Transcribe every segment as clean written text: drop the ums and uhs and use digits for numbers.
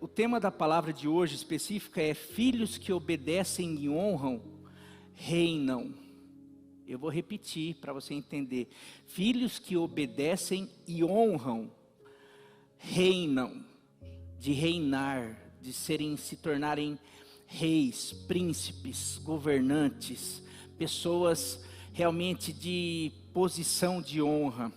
O tema da palavra de hoje específica é: filhos que obedecem e honram, reinam. Eu vou repetir para você entender. Filhos que obedecem e honram, reinam. De reinar, de se tornarem reis, príncipes, governantes, pessoas realmente de posição de honra.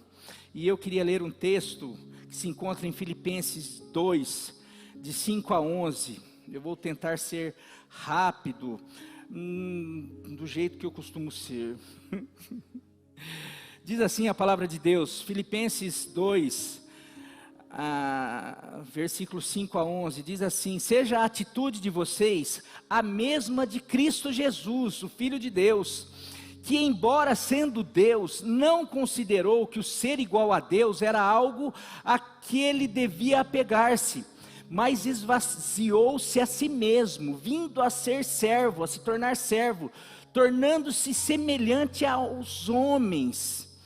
E eu queria ler um texto que se encontra em Filipenses 2, de 5 a 11. Eu vou tentar ser rápido, do jeito que eu costumo ser. Diz assim a palavra de Deus, Filipenses 2, versículos 5 a 11, diz assim: seja a atitude de vocês a mesma de Cristo Jesus, o Filho de Deus, que embora sendo Deus, não considerou que o ser igual a Deus era algo a que ele devia apegar-se, mas esvaziou-se a si mesmo, vindo a ser servo, a se tornar servo, tornando-se semelhante aos homens,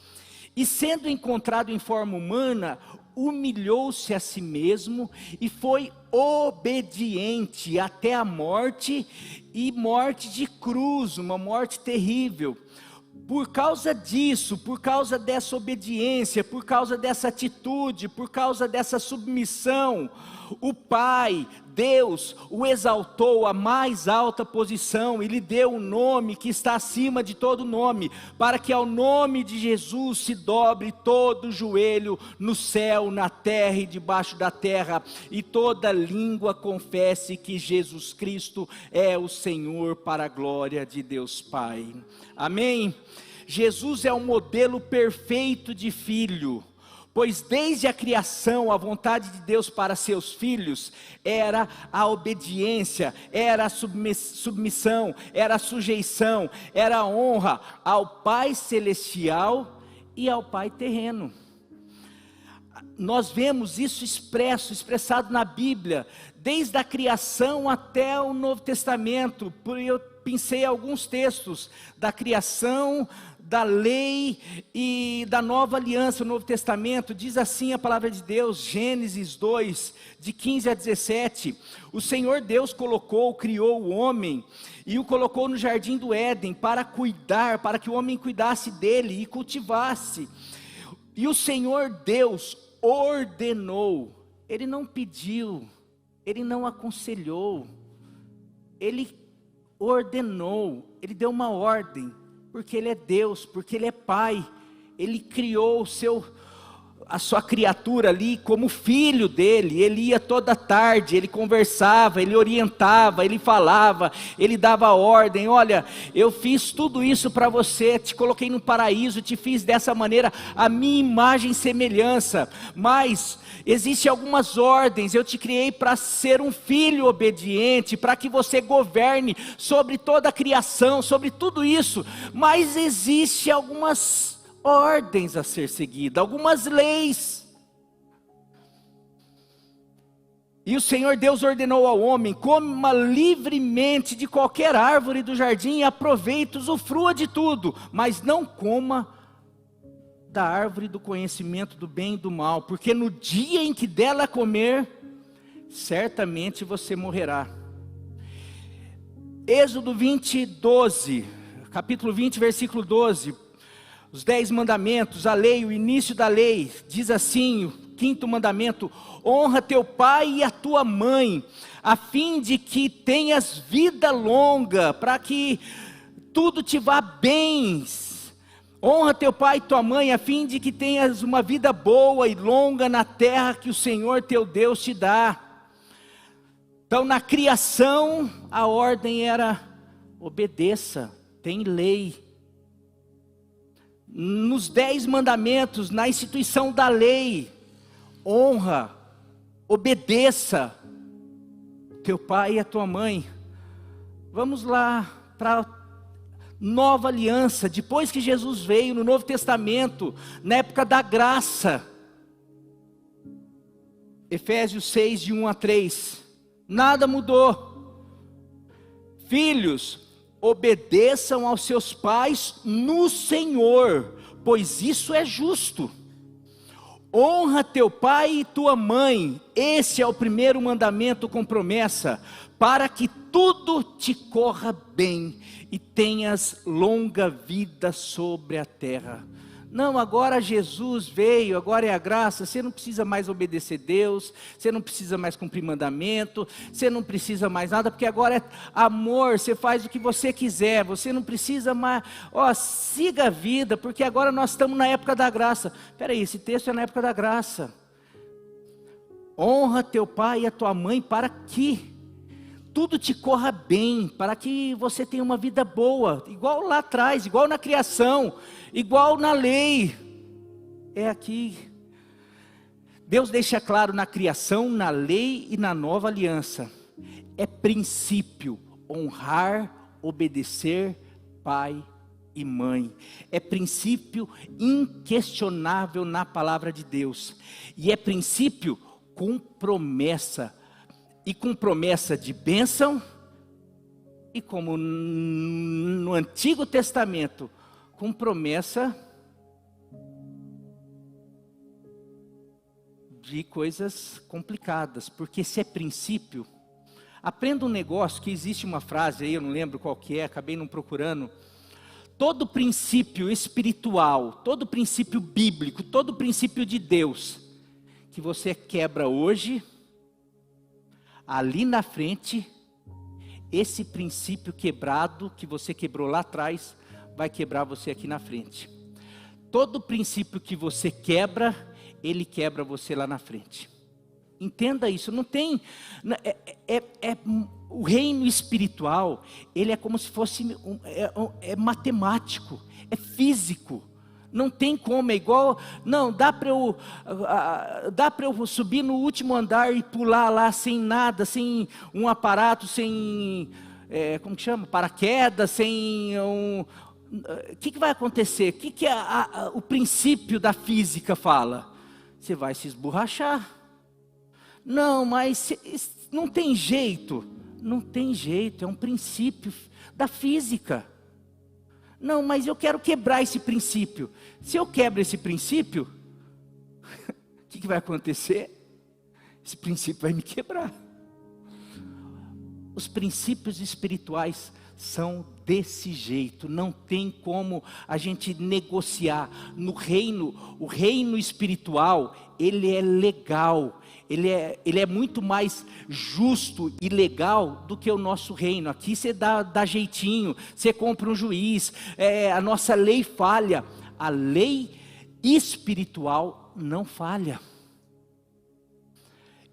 e sendo encontrado em forma humana, humilhou-se a si mesmo, e foi obediente até a morte, e morte de cruz, uma morte terrível. Por causa disso, por causa dessa obediência, por causa dessa atitude, por causa dessa submissão, o Pai, Deus, o exaltou à mais alta posição e lhe deu um nome que está acima de todo nome, para que ao nome de Jesus se dobre todo o joelho no céu, na terra e debaixo da terra, e toda língua confesse que Jesus Cristo é o Senhor, para a glória de Deus Pai. Amém? Jesus é o modelo perfeito de filho, pois desde a criação a vontade de Deus para seus filhos era a obediência, era a submissão, era a sujeição, era a honra ao Pai celestial e ao Pai terreno. Nós vemos isso expressado na Bíblia, desde a criação até o Novo Testamento. Eu pensei alguns textos da criação, da lei e da nova aliança. O Novo Testamento diz assim a palavra de Deus, Gênesis 2, de 15 a 17, o Senhor Deus criou o homem, e o colocou no jardim do Éden, para cuidar, para que o homem cuidasse dele e cultivasse, e o Senhor Deus ordenou, ele não pediu, ele não aconselhou, ele ordenou, ele deu uma ordem, porque ele é Deus, porque ele é Pai, ele criou a sua criatura ali como filho dele. Ele ia toda tarde, ele conversava, ele orientava, ele falava, ele dava ordem: olha, eu fiz tudo isso para você, te coloquei no paraíso, te fiz dessa maneira, a minha imagem e semelhança, mas existem algumas ordens, eu te criei para ser um filho obediente, para que você governe sobre toda a criação, sobre tudo isso, mas existem algumas ordens a ser seguidas, algumas leis. E o Senhor Deus ordenou ao homem: coma livremente de qualquer árvore do jardim e aproveite, usufrua de tudo, mas não coma da árvore do conhecimento do bem e do mal, porque no dia em que dela comer, certamente você morrerá. Êxodo 20, 12, capítulo 20, versículo 12, os 10 mandamentos, a lei, o início da lei, diz assim, o 5º mandamento: honra teu pai e a tua mãe, a fim de que tenhas vida longa, para que tudo te vá bem. Honra teu pai e tua mãe, a fim de que tenhas uma vida boa e longa na terra que o Senhor teu Deus te dá. Então, na criação, a ordem era: obedeça, tem lei. Nos 10 mandamentos, na instituição da lei, honra, obedeça teu pai e a tua mãe. Vamos lá para a nova aliança, depois que Jesus veio no Novo Testamento, na época da graça. Efésios 6, de 1 a 3, nada mudou. Filhos, obedeçam aos seus pais no Senhor, pois isso é justo. Honra teu pai e tua mãe, esse é o primeiro mandamento com promessa, para que tudo te corra bem e tenhas longa vida sobre a terra. Não, agora Jesus veio, agora é a graça, você não precisa mais obedecer Deus, você não precisa mais cumprir mandamento, você não precisa mais nada, porque agora é amor, você faz o que você quiser, você não precisa mais, siga a vida, porque agora nós estamos na época da graça. Espera aí, esse texto é na época da graça. Honra teu pai e a tua mãe para que tudo te corra bem, para que você tenha uma vida boa, igual lá atrás, igual na criação, igual na lei. É aqui. Deus deixa claro na criação, na lei e na nova aliança. É princípio honrar, obedecer pai e mãe. É princípio inquestionável na palavra de Deus. E é princípio com promessa. E com promessa de bênção, e como no Antigo Testamento, com promessa de coisas complicadas, porque se é princípio, aprenda um negócio, que existe uma frase aí, eu não lembro qual que é, acabei não procurando, todo princípio espiritual, todo princípio bíblico, todo princípio de Deus, que você quebra hoje, ali na frente, esse princípio quebrado, que você quebrou lá atrás, vai quebrar você aqui na frente. Todo princípio que você quebra, ele quebra você lá na frente. Entenda isso, não tem, o reino espiritual, ele é como se fosse, é matemático, é físico. Não tem como, é igual, não, dá para eu subir no último andar e pular lá sem nada, sem um aparato, sem, como que chama, paraquedas, sem o que vai acontecer? O que o princípio da física fala? Você vai se esborrachar. Não, mas não tem jeito, é um princípio da física. Não, mas eu quero quebrar esse princípio. Se eu quebro esse princípio, o que vai acontecer? Esse princípio vai me quebrar. Os princípios espirituais são desse jeito, não tem como a gente negociar. No reino, o reino espiritual, ele é legal. Ele é muito mais justo e legal do que o nosso reino. Aqui você dá jeitinho, você compra um juiz, a nossa lei falha. A lei espiritual não falha.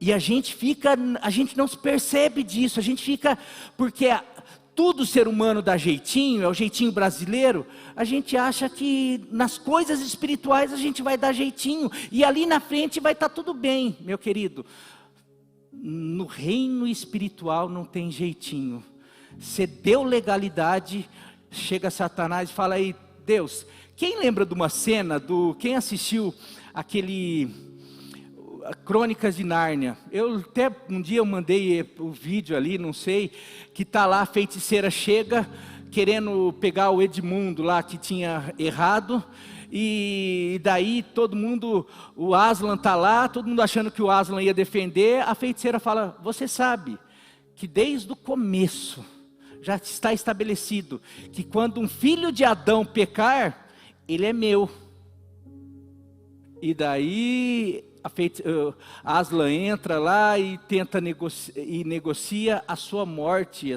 E a gente não se percebe disso, a gente fica, porque tudo ser humano dá jeitinho, é o jeitinho brasileiro, a gente acha que nas coisas espirituais a gente vai dar jeitinho, e ali na frente vai estar tudo bem, meu querido. No reino espiritual não tem jeitinho. Você deu legalidade, chega Satanás e fala aí, Deus, quem lembra de uma cena, quem assistiu aquele Crônicas de Nárnia? Eu até um dia eu mandei o vídeo ali, não sei, que tá lá, a feiticeira chega querendo pegar o Edmundo lá que tinha errado, e daí todo mundo, o Aslan tá lá, todo mundo achando que o Aslan ia defender, a feiticeira fala, você sabe que desde o começo já está estabelecido que quando um filho de Adão pecar, ele é meu. E daí Aslan entra lá e tenta negocia a sua morte.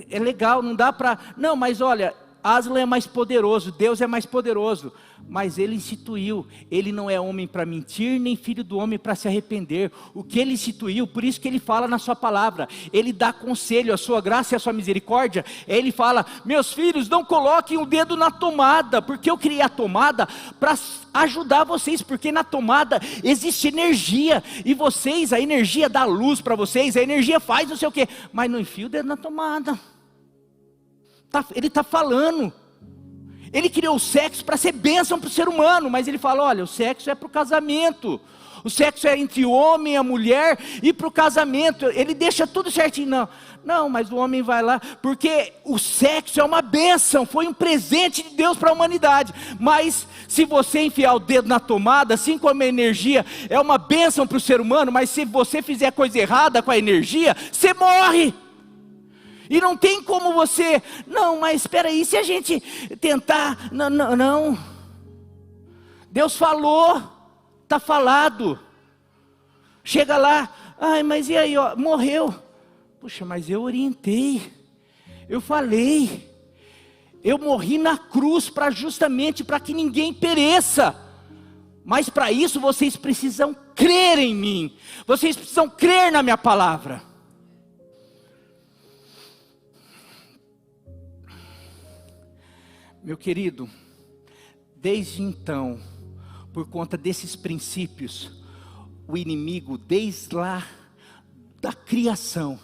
É legal, não dá para... Não, mas olha, Aslan é mais poderoso, Deus é mais poderoso. Mas ele instituiu, ele não é homem para mentir, nem filho do homem para se arrepender. O que ele instituiu, por isso que ele fala na sua palavra, ele dá conselho, a sua graça e a sua misericórdia. Ele fala, meus filhos, não coloquem o dedo na tomada, porque eu criei a tomada para ajudar vocês, porque na tomada existe energia, e vocês, a energia dá luz para vocês, a energia faz não sei o que, mas não enfia o dedo na tomada. Ele está falando. Ele criou o sexo para ser bênção para o ser humano, mas ele fala, olha, o sexo é para o casamento. O sexo é entre o homem e a mulher e para o casamento. Ele deixa tudo certinho. Não, mas o homem vai lá, porque o sexo é uma bênção, foi um presente de Deus para a humanidade. Mas se você enfiar o dedo na tomada, assim como a energia é uma bênção para o ser humano, mas se você fizer coisa errada com a energia, você morre. E não tem como você, não, mas espera aí, se a gente tentar, não. Deus falou, está falado. Chega lá, ai, mas e aí, ó, morreu. Puxa, mas eu orientei, eu falei, eu morri na cruz justamente para que ninguém pereça. Mas para isso vocês precisam crer em mim, vocês precisam crer na minha palavra. Meu querido, desde então, por conta desses princípios, o inimigo, desde lá da criação,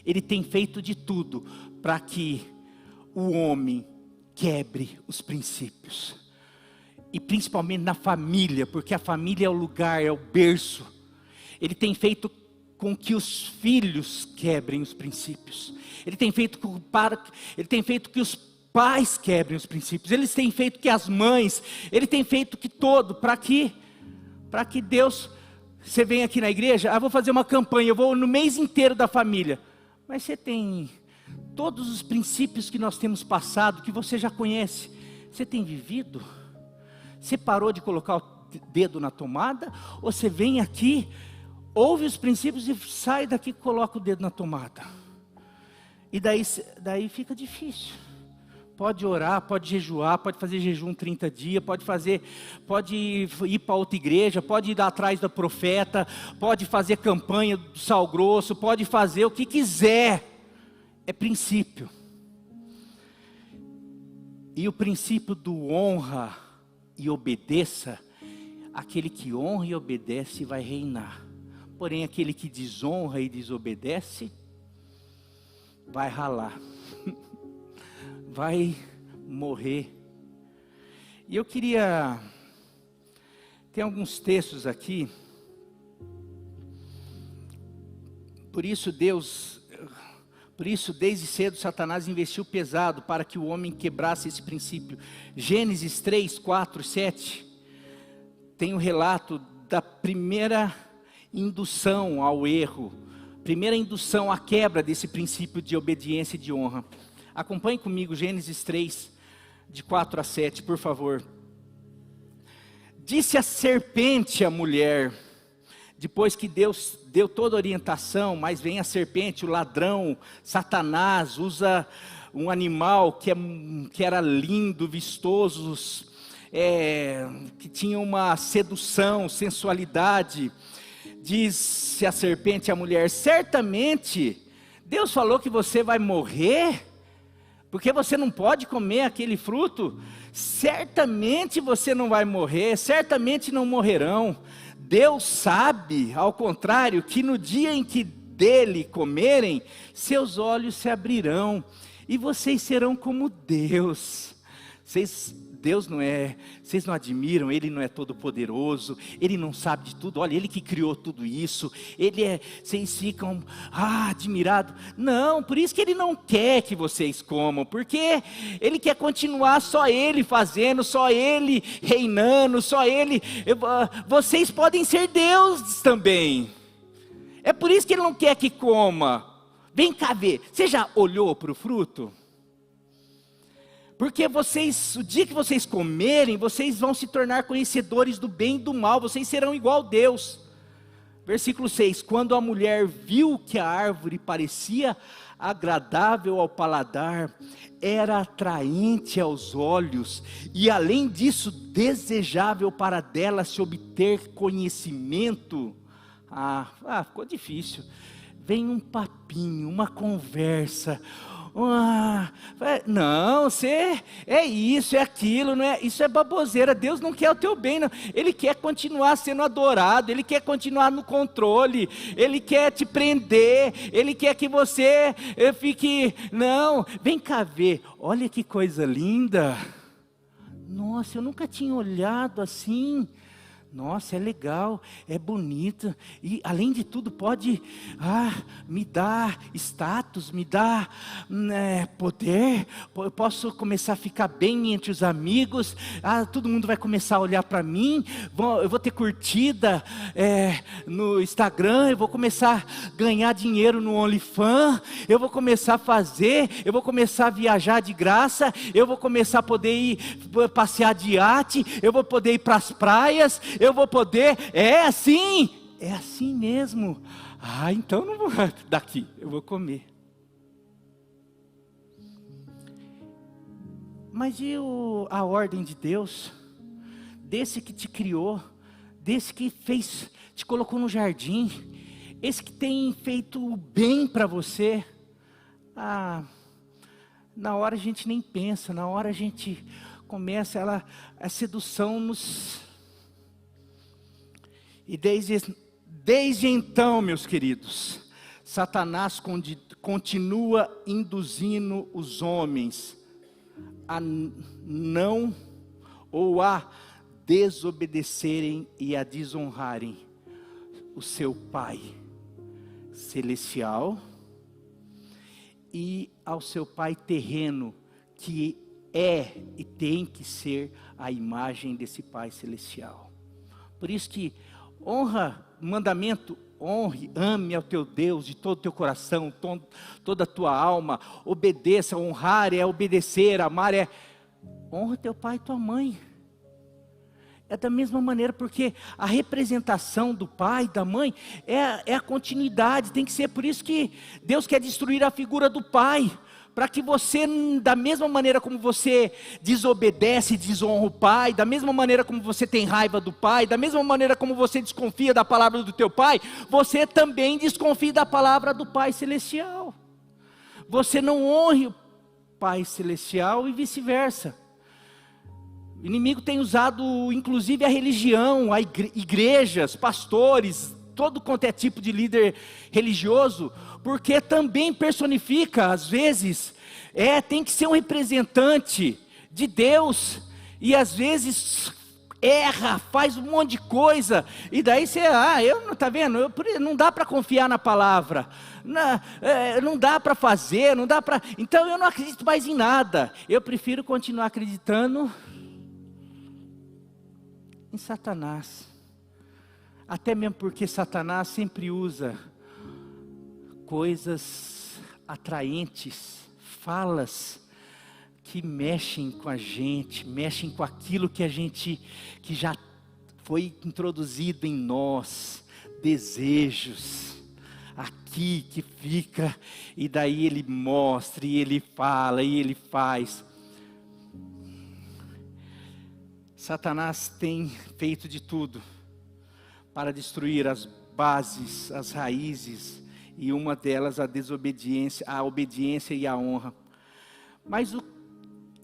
ele tem feito de tudo para que o homem quebre os princípios. E principalmente na família, porque a família é o lugar, é o berço. Ele tem feito com que os filhos quebrem os princípios. Ele tem feito que os pais quebrem os princípios. Eles têm feito que as mães, ele tem feito que todo, para que Deus, você vem aqui na igreja, vou fazer uma campanha, eu vou no mês inteiro da família, mas você tem todos os princípios que nós temos passado, que você já conhece, você tem vivido? Você parou de colocar o dedo na tomada, ou você vem aqui, ouve os princípios e sai daqui e coloca o dedo na tomada? E daí fica difícil. Pode orar, pode jejuar, pode fazer jejum 30 dias, pode ir para outra igreja, pode ir lá atrás do profeta, pode fazer campanha do sal grosso, pode fazer o que quiser. É princípio. E o princípio do honra e obedeça, aquele que honra e obedece vai reinar. Porém, aquele que desonra e desobedece, vai ralar. Vai morrer. E eu queria, tem alguns textos aqui. Por isso desde cedo Satanás investiu pesado para que o homem quebrasse esse princípio. Gênesis 3, 4, 7, tem o relato da primeira indução ao erro, primeira indução à quebra desse princípio de obediência e de honra. Acompanhe comigo Gênesis 3, de 4 a 7, por favor. Disse a serpente à mulher, depois que Deus deu toda a orientação, mas vem a serpente, o ladrão, Satanás, usa um animal que era lindo, vistoso, que tinha uma sedução, sensualidade. Disse a serpente à mulher, certamente Deus falou que você vai morrer, porque você não pode comer aquele fruto. Certamente você não vai morrer, certamente não morrerão. Deus sabe, ao contrário, que no dia em que dele comerem, seus olhos se abrirão, e vocês serão como Deus. Vocês não admiram, Ele não é todo poderoso, Ele não sabe de tudo, olha, Ele que criou tudo isso, vocês ficam, admirados. Não, por isso que Ele não quer que vocês comam, porque Ele quer continuar só Ele fazendo, só Ele reinando, só Ele, vocês podem ser deuses também. É por isso que Ele não quer que coma. Vem cá ver, você já olhou para o fruto? Porque o dia que vocês comerem, vocês vão se tornar conhecedores do bem e do mal, vocês serão igual a Deus. Versículo 6, quando a mulher viu que a árvore parecia agradável ao paladar, era atraente aos olhos, e além disso, desejável para dela se obter conhecimento. Ficou difícil. Vem um papinho, uma conversa. Não, você é isso, é aquilo, não é? Isso é baboseira. Deus não quer o teu bem, não. Ele quer continuar sendo adorado, Ele quer continuar no controle, Ele quer te prender, Ele quer que você fique, não, vem cá ver, olha que coisa linda, Nossa, eu nunca tinha olhado assim. Nossa, é legal, é bonito, e além de tudo pode me dar status, me dar poder, eu posso começar a ficar bem entre os amigos, todo mundo vai começar a olhar para mim, eu vou ter curtida no Instagram, eu vou começar a ganhar dinheiro no OnlyFans, eu vou começar a fazer, eu vou começar a viajar de graça, eu vou começar a poder ir passear de iate, eu vou poder ir para as praias, eu vou poder, é assim mesmo. Então não vou daqui, eu vou comer. Mas e a ordem de Deus? Desse que te criou, desse que te colocou no jardim, esse que tem feito o bem para você. Na hora a gente nem pensa, na hora a gente começa, a sedução nos... E desde então, meus queridos, Satanás continua induzindo os homens a não ou a desobedecerem e a desonrarem o seu Pai celestial e ao seu Pai terreno, que é e tem que ser a imagem desse Pai celestial. Por isso que mandamento, honre, ame ao teu Deus de todo o teu coração, toda a tua alma, obedeça. Honrar é obedecer, amar é honra teu pai e tua mãe. É da mesma maneira, porque a representação do pai e da mãe é a continuidade, tem que ser. Por isso que Deus quer destruir a figura do pai, para que você, da mesma maneira como você desobedece e desonra o pai, da mesma maneira como você tem raiva do pai, da mesma maneira como você desconfia da palavra do teu pai, você também desconfie da palavra do Pai Celestial. Você não honre o Pai Celestial e vice-versa. O inimigo tem usado inclusive a religião, igrejas, pastores, todo quanto é tipo de líder religioso, porque também personifica, às vezes, tem que ser um representante de Deus, e às vezes erra, faz um monte de coisa, e daí você, tá vendo, não dá para confiar na palavra, não dá para fazer, então eu não acredito mais em nada, eu prefiro continuar acreditando em Satanás. Até mesmo porque Satanás sempre usa coisas atraentes, falas que mexem com a gente, mexem com aquilo que já foi introduzido em nós, desejos, aqui que fica, e daí ele mostra, e ele fala, e ele faz. Satanás tem feito de tudo para destruir as bases, as raízes, e uma delas a desobediência, a obediência e a honra. Mas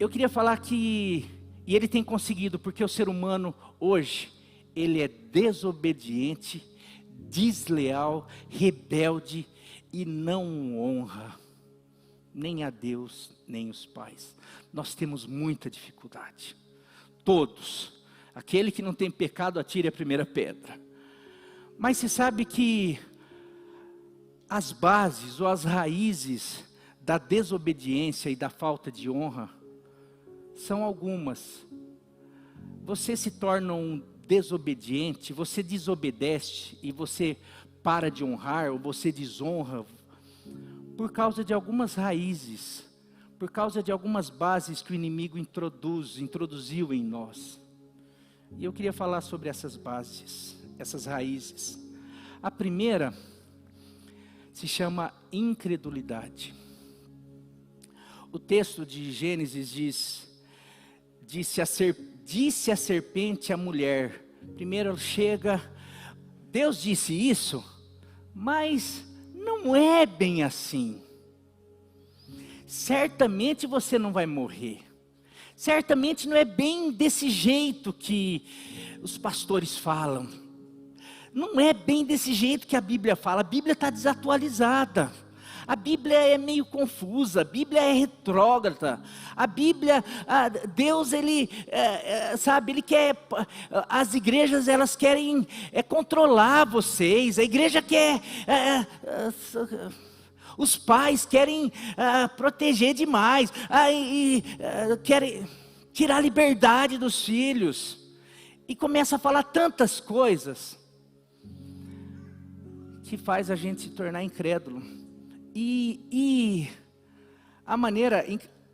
eu queria falar que, e ele tem conseguido, porque o ser humano hoje, ele é desobediente, desleal, rebelde, e não honra, nem a Deus, nem os pais. Nós temos muita dificuldade, todos. Aquele que não tem pecado, atire a primeira pedra. Mas você sabe que as bases ou as raízes da desobediência e da falta de honra são algumas. Você se torna um desobediente, você desobedece e você para de honrar, ou você desonra por causa de algumas raízes, por causa de algumas bases que o inimigo introduziu em nós. E eu queria falar sobre essas bases, essas raízes. A primeira se chama incredulidade. O texto de Gênesis diz: disse a serpente à mulher. Primeiro chega, Deus disse isso, mas não é bem assim. Certamente você não vai morrer. Certamente não é bem desse jeito que os pastores falam. Não é bem desse jeito que a Bíblia fala. A Bíblia está desatualizada. A Bíblia é meio confusa, a Bíblia é retrógrada, a Bíblia, Deus, Ele, sabe, Ele quer, as igrejas, elas querem controlar vocês, a igreja quer, os pais querem proteger demais, querem tirar a liberdade dos filhos, e começa a falar tantas coisas, que faz a gente se tornar incrédulo. E a maneira,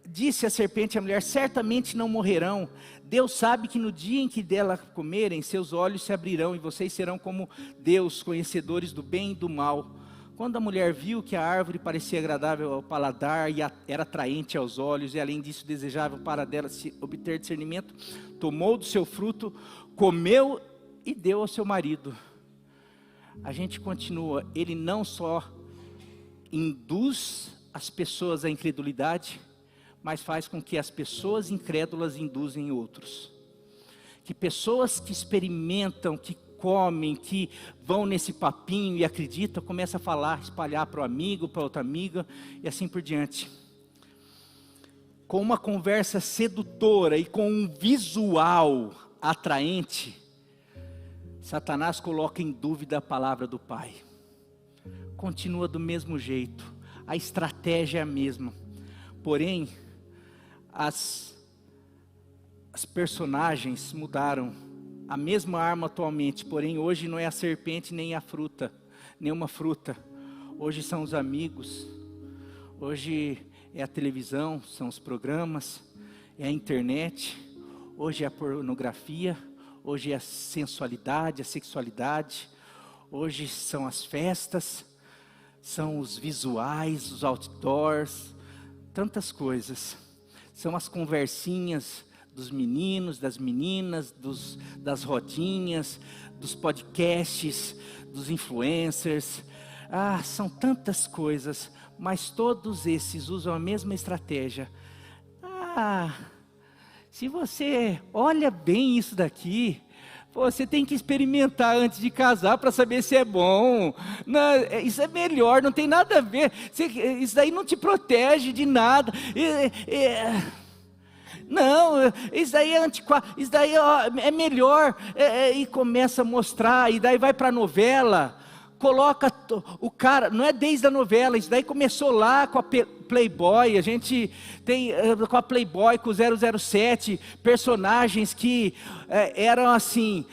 disse a serpente à mulher, certamente não morrerão. Deus sabe que no dia em que dela comerem, seus olhos se abrirão e vocês serão como Deus, conhecedores do bem e do mal. Quando a mulher viu que a árvore parecia agradável ao paladar e era atraente aos olhos, e além disso desejável para dela obter discernimento, tomou do seu fruto, comeu e deu ao seu marido. A gente continua, ele não só induz as pessoas à incredulidade, mas faz com que as pessoas incrédulas induzem outros. Que pessoas que experimentam, que comem, que vão nesse papinho e acreditam, começam a falar, espalhar para o amigo, para outra amiga, e assim por diante. Com uma conversa sedutora e com um visual atraente, Satanás coloca em dúvida a palavra do Pai. Continua do mesmo jeito, a estratégia é a mesma, porém, as personagens mudaram, a mesma arma atualmente, porém hoje não é a serpente nem a fruta, nenhuma fruta, hoje são os amigos, hoje é a televisão, são os programas, é a internet, hoje é a pornografia, hoje é a sensualidade, a sexualidade, hoje são as festas, são os visuais, os outdoors, tantas coisas. São as conversinhas dos meninos, das meninas, das rodinhas, dos podcasts, dos influencers. São tantas coisas, mas todos esses usam a mesma estratégia. Se você olha bem isso daqui, você tem que experimentar antes de casar para saber se é bom. Não, isso é melhor, não tem nada a ver. Isso daí não te protege de nada. Não, isso daí é antiquado, isso daí é melhor. E começa a mostrar, e daí vai para a novela. Coloca o cara, não é desde a novela, isso daí começou lá com a Playboy, a gente tem com a Playboy, com o 007, personagens que eram assim,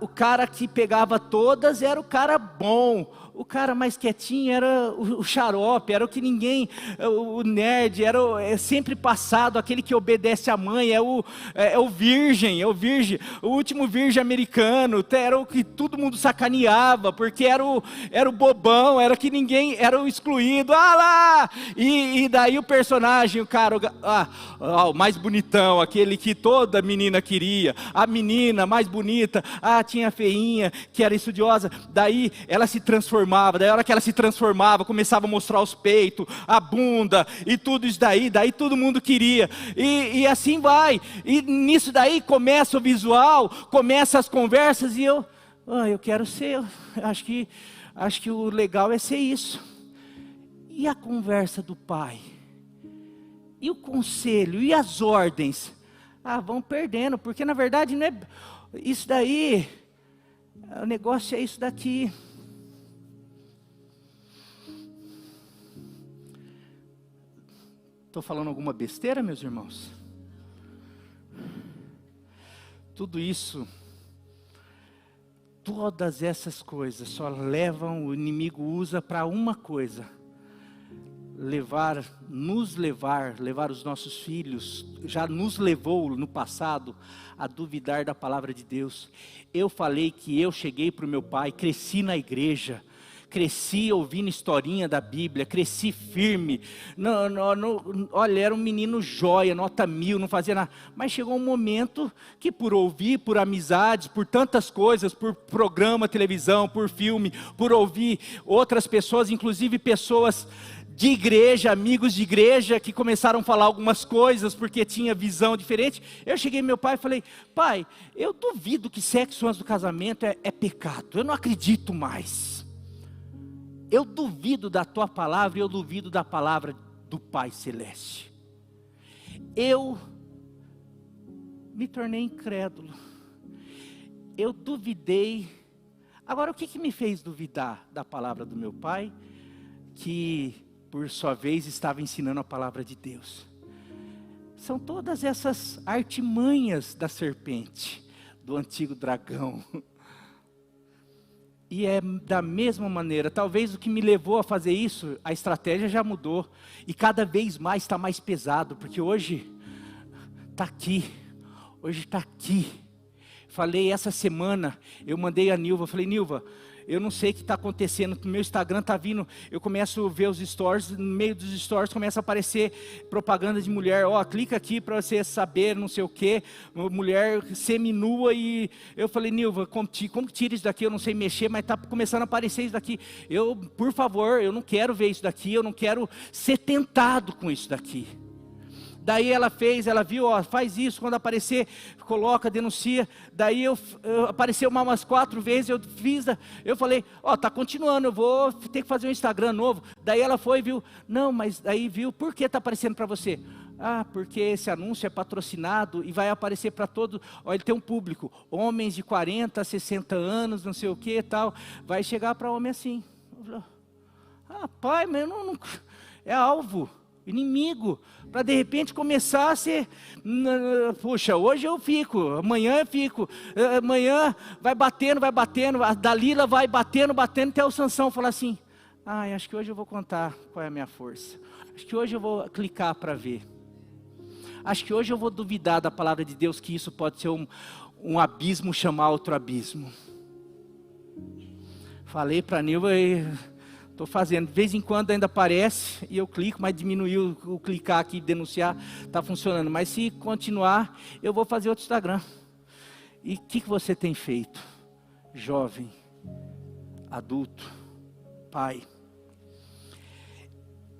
o cara que pegava todas era o cara bom, o cara mais quietinho era o xarope, era o que ninguém, o nerd, era sempre passado, aquele que obedece à mãe, é o virgem, o último virgem americano, era o que todo mundo sacaneava, porque era o bobão, era que ninguém, era o excluído, lá, e daí o personagem, o cara, o mais bonitão, aquele que toda menina queria, a menina mais bonita, tinha a feinha, que era estudiosa, daí ela se transformava, daí a hora que ela se transformava, começava a mostrar os peitos, a bunda, e tudo isso daí todo mundo queria, e assim vai, e nisso daí começa o visual, começa as conversas, e eu quero ser, acho que o legal é ser isso. E a conversa do Pai? E o conselho? E as ordens? Vão perdendo, porque na verdade não é isso daí, o negócio é isso daqui. Estou falando alguma besteira, meus irmãos? Tudo isso, todas essas coisas só levam, o inimigo usa para uma coisa: levar os nossos filhos, já nos levou no passado a duvidar da palavra de Deus. Eu falei que eu cheguei para o meu pai, cresci na igreja, cresci ouvindo historinha da Bíblia, cresci firme, olha, era um menino joia, nota 1000, não fazia nada, mas chegou um momento que por ouvir, por amizades, por tantas coisas, por programa, televisão, por filme, por ouvir outras pessoas, inclusive pessoas de igreja, amigos de igreja, que começaram a falar algumas coisas, porque tinha visão diferente, eu cheguei ao meu pai e falei: pai, eu duvido que sexo antes do casamento é pecado, eu não acredito mais. eu duvido da tua palavra e eu duvido da palavra do Pai Celeste. Eu me tornei incrédulo. Eu duvidei. Agora, o que me fez duvidar da palavra do meu pai? Que, por sua vez, estava ensinando a palavra de Deus. São todas essas artimanhas da serpente, do antigo dragão. E é da mesma maneira, talvez o que me levou a fazer isso, a estratégia já mudou. E cada vez mais está mais pesado, porque hoje está aqui. Hoje está aqui. Falei essa semana, eu mandei a Nilva, falei, Nilva, eu não sei o que está acontecendo, no meu Instagram está vindo, eu começo a ver os stories, no meio dos stories começa a aparecer propaganda de mulher, clica aqui para você saber não sei o que, mulher seminua, e eu falei, Nilva, como que tira isso daqui, eu não sei mexer, mas está começando a aparecer isso daqui, por favor, eu não quero ver isso daqui, eu não quero ser tentado com isso daqui. Daí ela viu, faz isso, quando aparecer, coloca, denuncia. Daí apareceu umas 4 vezes, eu falei, tá continuando, eu vou ter que fazer um Instagram novo. Daí ela foi, viu, não, mas daí viu, por que está aparecendo para você? Porque esse anúncio é patrocinado e vai aparecer para todos, ele tem um público, homens de 40, 60 anos, não sei o que e tal, vai chegar para homem assim. Pai, mas não, é alvo. Inimigo, para de repente começar a ser, puxa, hoje eu fico, amanhã eu fico, amanhã vai batendo, a Dalila vai batendo, até o Sansão falar assim, acho que hoje eu vou contar qual é a minha força, acho que hoje eu vou clicar para ver, acho que hoje eu vou duvidar da palavra de Deus, que isso pode ser um abismo chamar outro abismo. Falei para a Nilva e... estou fazendo, de vez em quando ainda aparece e eu clico, mas diminuiu o clicar aqui, denunciar, está funcionando. Mas se continuar, eu vou fazer outro Instagram. E o que você tem feito? Jovem, adulto, pai.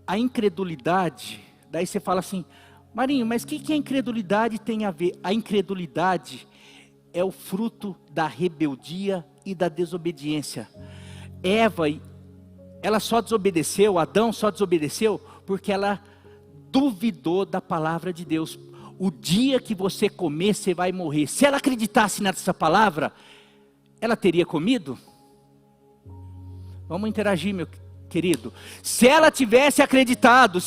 A incredulidade, daí você fala assim, Marinho, mas o que a incredulidade tem a ver? A incredulidade é o fruto da rebeldia e da desobediência. Ela só desobedeceu, Adão só desobedeceu, porque ela duvidou da palavra de Deus. O dia que você comer, você vai morrer. Se ela acreditasse nessa palavra, ela teria comido? Vamos interagir, meu querido. Se ela tivesse acreditado,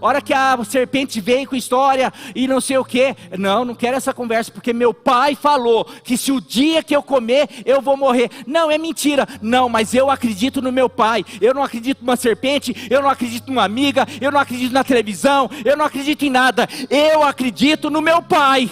hora que a serpente veio com história e não sei o que, não quero essa conversa, porque meu pai falou que se o dia que eu comer, eu vou morrer. Não, é mentira. Não, mas eu acredito no meu pai. Eu não acredito numa serpente, eu não acredito numa amiga, eu não acredito na televisão, eu não acredito em nada. Eu acredito no meu pai.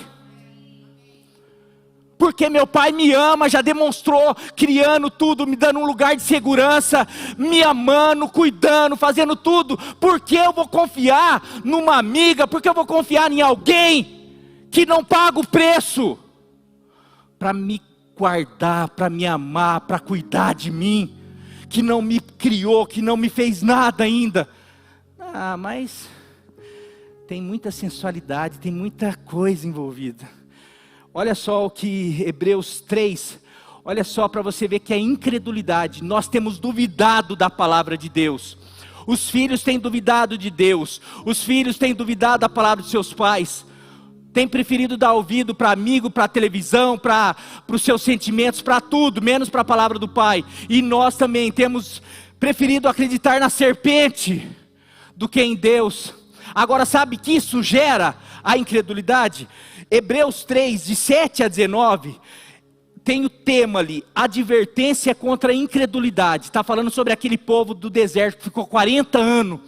Porque meu pai me ama, já demonstrou, criando tudo, me dando um lugar de segurança, me amando, cuidando, fazendo tudo. Por que eu vou confiar numa amiga? Por que eu vou confiar em alguém que não paga o preço para me guardar, para me amar, para cuidar de mim, que não me criou, que não me fez nada ainda? Mas tem muita sensualidade, tem muita coisa envolvida. Olha só o que Hebreus 3, olha só para você ver que é incredulidade. Nós temos duvidado da palavra de Deus. Os filhos têm duvidado de Deus. Os filhos têm duvidado da palavra de seus pais. Têm preferido dar ouvido para amigo, para televisão, para os seus sentimentos, para tudo, menos para a palavra do Pai. E nós também temos preferido acreditar na serpente do que em Deus. Agora sabe que isso gera a incredulidade? Hebreus 3, de 7 a 19, tem o tema ali, advertência contra a incredulidade. Está falando sobre aquele povo do deserto que ficou 40 anos.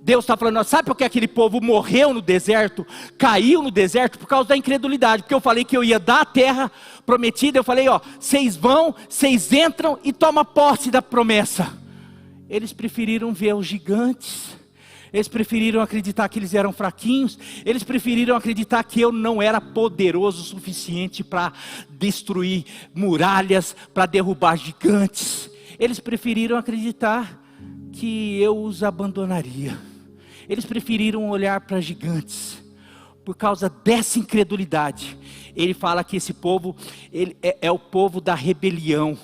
Deus está falando, sabe por que aquele povo morreu no deserto, caiu no deserto? Por causa da incredulidade. Porque eu falei que eu ia dar a terra prometida, eu falei, vocês vão, vocês entram e tomam posse da promessa. Eles preferiram ver os gigantes. Eles preferiram acreditar que eles eram fraquinhos. Eles preferiram acreditar que eu não era poderoso o suficiente para destruir muralhas, para derrubar gigantes. Eles preferiram acreditar que eu os abandonaria. Eles preferiram olhar para gigantes. Por causa dessa incredulidade, ele fala que esse povo é o povo da rebelião,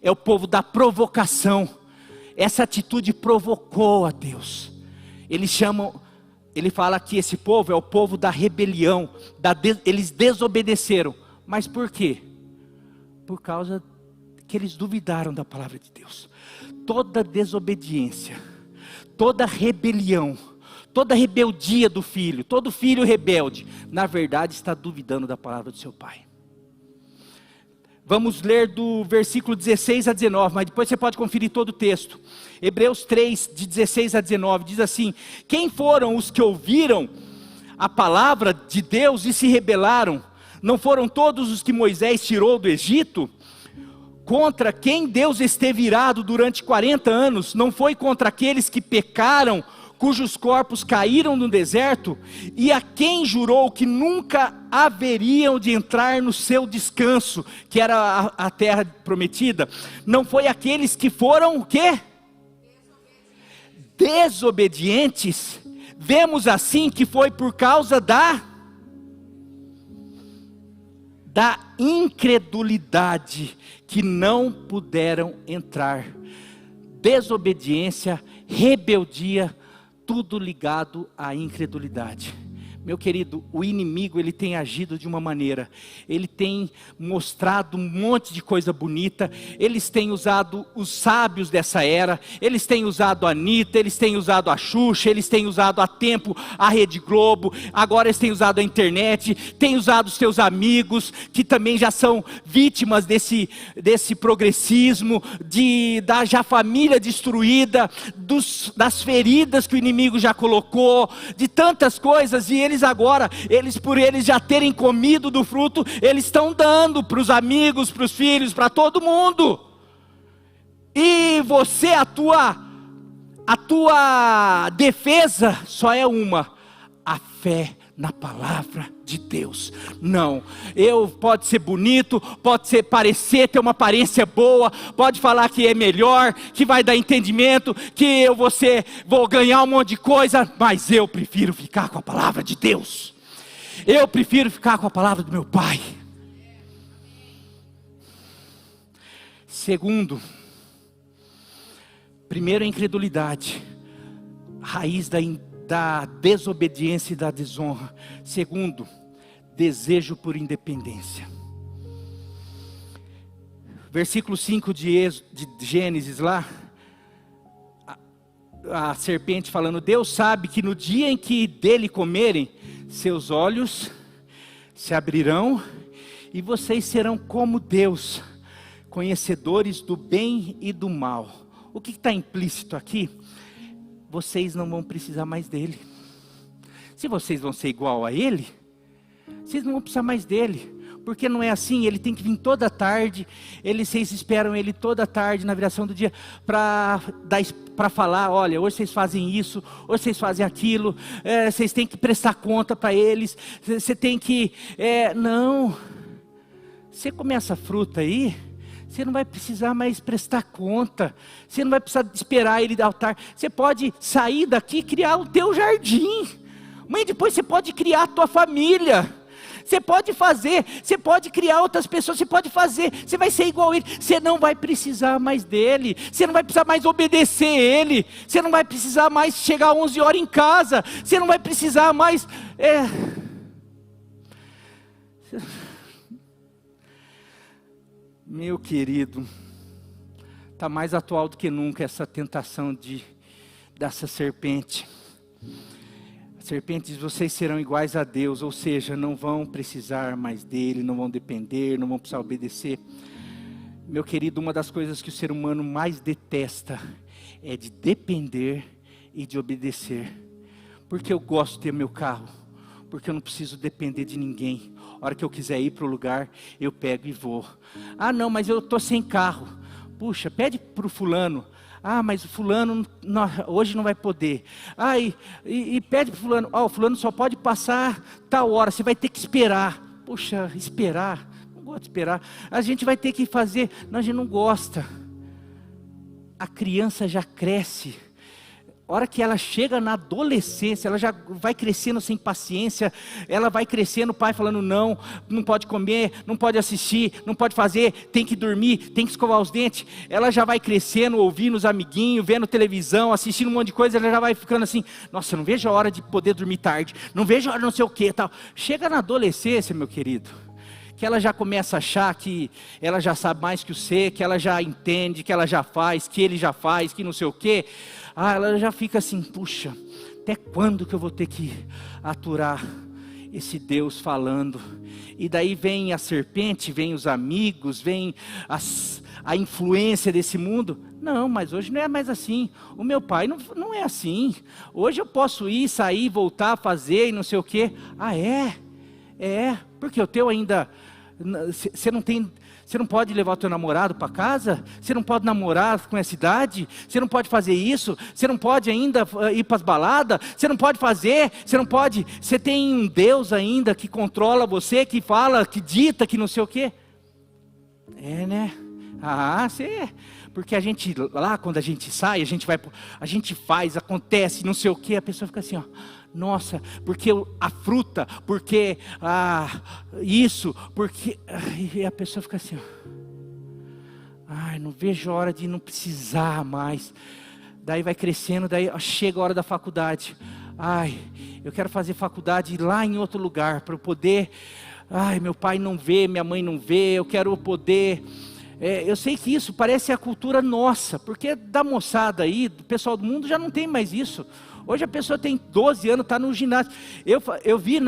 é o povo da provocação. essa atitude provocou a Deus. Ele fala que esse povo é o povo da rebelião, eles desobedeceram. Mas por quê? Por causa que eles duvidaram da palavra de Deus. Toda desobediência, toda rebelião, toda rebeldia do filho, todo filho rebelde, na verdade está duvidando da palavra do seu pai. Vamos ler do versículo 16 a 19, mas depois você pode conferir todo o texto. Hebreus 3, de 16 a 19, diz assim: quem foram os que ouviram a palavra de Deus e se rebelaram? Não foram todos os que Moisés tirou do Egito? Contra quem Deus esteve irado durante 40 anos? Não foi contra aqueles que pecaram, cujos corpos caíram no deserto? E a quem jurou que nunca haveriam de entrar no seu descanso, que era a terra prometida? Não foi aqueles que foram o quê? Desobedientes. Vemos assim que foi por causa da incredulidade que não puderam entrar. Desobediência, rebeldia, tudo ligado à incredulidade. Meu querido, o inimigo ele tem agido de uma maneira, ele tem mostrado um monte de coisa bonita, eles têm usado os sábios dessa era, eles têm usado a Anitta, eles têm usado a Xuxa, eles têm usado há tempo a Rede Globo, agora eles têm usado a internet, têm usado os seus amigos, que também já são vítimas desse progressismo, da já família destruída, das feridas que o inimigo já colocou, de tantas coisas, e por eles já terem comido do fruto, eles estão dando para os amigos, para os filhos, para todo mundo. E você, a tua defesa só é uma: a fé na palavra de Deus. Não, pode ser bonito, pode parecer ter uma aparência boa, pode falar que é melhor, que vai dar entendimento, que vou ganhar um monte de coisa, mas eu prefiro ficar com a palavra de Deus. Eu prefiro ficar com a palavra do meu pai. Segundo, primeiro, a incredulidade, raiz da desobediência e da desonra. Segundo, desejo por independência. Versículo 5 de Gênesis lá, a serpente falando: Deus sabe que no dia em que dele comerem, seus olhos se abrirão e vocês serão como Deus, conhecedores do bem e do mal. O que está implícito aqui? Vocês não vão precisar mais dele. Se vocês vão ser igual a ele, vocês não vão precisar mais dele. Porque não é assim, ele tem que vir toda tarde, vocês esperam ele toda tarde na viração do dia para falar: olha, hoje vocês fazem isso, hoje vocês fazem aquilo, vocês têm que prestar conta para eles, você tem que... não, você come essa fruta aí, você não vai precisar mais prestar conta, você não vai precisar esperar ele do altar, você pode sair daqui e criar o teu jardim, mas depois você pode criar a tua família, você pode criar outras pessoas, você vai ser igual a ele, você não vai precisar mais dele, você não vai precisar mais obedecer ele, você não vai precisar mais chegar 11 horas em casa, você não vai precisar mais... Meu querido, está mais atual do que nunca essa tentação dessa serpente. A serpente diz: vocês serão iguais a Deus, ou seja, não vão precisar mais dele, não vão depender, não vão precisar obedecer. Meu querido, uma das coisas que o ser humano mais detesta é de depender e de obedecer. Porque eu gosto de ter meu carro, porque eu não preciso depender de ninguém. A hora que eu quiser ir para o lugar, eu pego e vou. Ah não, mas eu estou sem carro. Puxa, pede para o fulano. Ah, mas o fulano hoje não vai poder. Ah, e pede para o fulano. O fulano só pode passar tal hora, você vai ter que esperar. Puxa, esperar, não gosto de esperar. A gente vai ter que fazer, não, a gente não gosta. A criança já cresce. hora que ela chega na adolescência, ela já vai crescendo sem paciência, ela vai crescendo, o pai falando não, não pode comer, não pode assistir, não pode fazer, tem que dormir, tem que escovar os dentes. Ela já vai crescendo, ouvindo os amiguinhos, vendo televisão, assistindo um monte de coisa, ela já vai ficando assim, nossa, eu não vejo a hora de poder dormir tarde, não vejo a hora não sei o que, tal. Chega na adolescência, meu querido, que ela já começa a achar que ela já sabe mais que você, que ela já entende, que ela já faz, que ele já faz, que não sei o quê. Ela já fica assim, puxa, até quando que eu vou ter que aturar esse Deus falando? E daí vem a serpente, vem os amigos, vem a influência desse mundo. Não, mas hoje não é mais assim. O meu pai não é assim. Hoje eu posso ir, sair, voltar, fazer e não sei o quê. É, porque o teu ainda... Você não pode levar o teu namorado para casa? Você não pode namorar com essa idade? Você não pode fazer isso? Você não pode ainda ir para as baladas? Você não pode fazer? Você não pode? Você tem um Deus ainda que controla você, que fala, que dita, que não sei o quê? É, né? Porque a gente, lá quando a gente sai, a gente faz, acontece, não sei o quê, a pessoa fica assim, ó. Nossa, porque a fruta, porque isso, porque... E a pessoa fica assim, ó. Não vejo a hora de não precisar mais. Daí vai crescendo, daí chega a hora da faculdade. Eu quero fazer faculdade lá em outro lugar, para eu poder... meu pai não vê, minha mãe não vê, eu quero poder... eu sei que isso parece a cultura nossa, porque da moçada aí, do pessoal do mundo já não tem mais isso. Hoje a pessoa tem 12 anos, está no ginásio. Eu vi,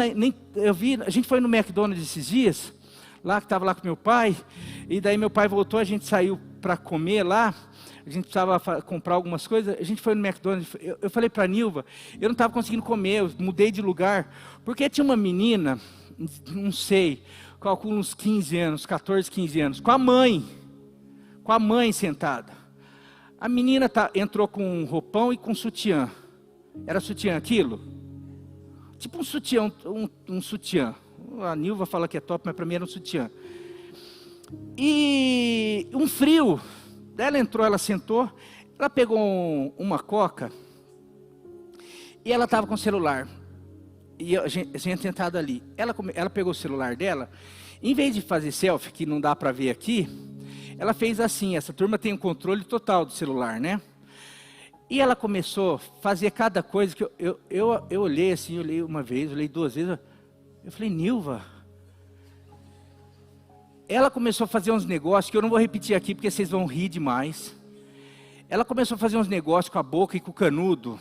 a gente foi no McDonald's esses dias, lá que estava lá com meu pai, e daí meu pai voltou, a gente saiu para comer lá, a gente precisava comprar algumas coisas, a gente foi no McDonald's, eu falei para a Nilva, eu não estava conseguindo comer, eu mudei de lugar, porque tinha uma menina, não sei, calculo uns 15 anos, 14, 15 anos, com a mãe sentada. A menina entrou com um roupão e com sutiã. Era sutiã aquilo? Tipo um sutiã, um sutiã. A Nilva fala que é top, mas para mim era um sutiã. E um frio. Ela entrou, ela sentou, ela pegou uma coca e ela estava com o celular. E a gente sentado ali. Ela pegou o celular dela, em vez de fazer selfie, que não dá para ver aqui, ela fez assim, essa turma tem um controle total do celular, né? E ela começou a fazer cada coisa que eu olhei assim, olhei uma vez, olhei duas vezes. Eu falei, Nilva. Ela começou a fazer uns negócios que eu não vou repetir aqui porque vocês vão rir demais. Ela começou a fazer uns negócios com a boca e com o canudo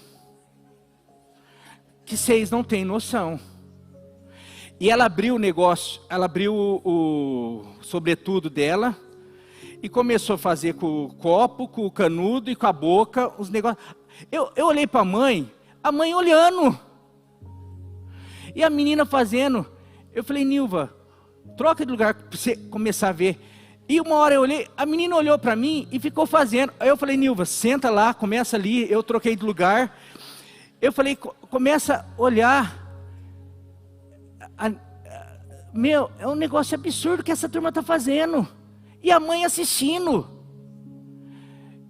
que vocês não têm noção. E ela abriu o negócio, ela abriu o sobretudo dela. E começou a fazer com o copo, com o canudo e com a boca, os negócios. Eu olhei para a mãe olhando. E a menina fazendo. Eu falei, Nilva, troca de lugar para você começar a ver. E uma hora eu olhei, a menina olhou para mim e ficou fazendo. Aí eu falei, Nilva, senta lá, começa ali. Eu troquei de lugar. Eu falei, começa a olhar. Meu, é um negócio absurdo que essa turma está fazendo. E a mãe assistindo.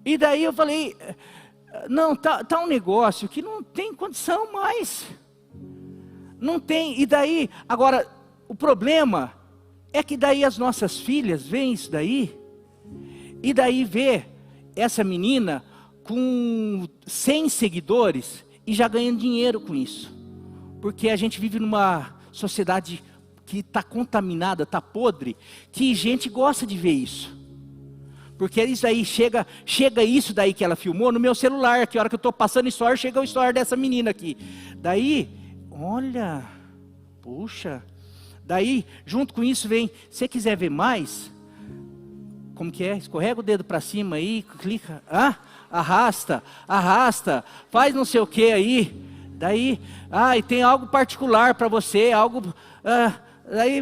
E daí eu falei, não, tá um negócio que não tem condição mais. Não tem, e daí, agora, o problema é que daí as nossas filhas veem isso daí, e daí vê essa menina com 100 seguidores e já ganhando dinheiro com isso. Porque a gente vive numa sociedade que está contaminada, está podre, que gente gosta de ver isso. Porque isso aí, chega isso daí que ela filmou no meu celular, que a hora que eu estou passando story, chega o story dessa menina aqui. Daí, olha, puxa, daí, junto com isso vem, se você quiser ver mais, como que é? Escorrega o dedo para cima aí, clica, arrasta, faz não sei o que aí, daí, e tem algo particular para você, algo... Daí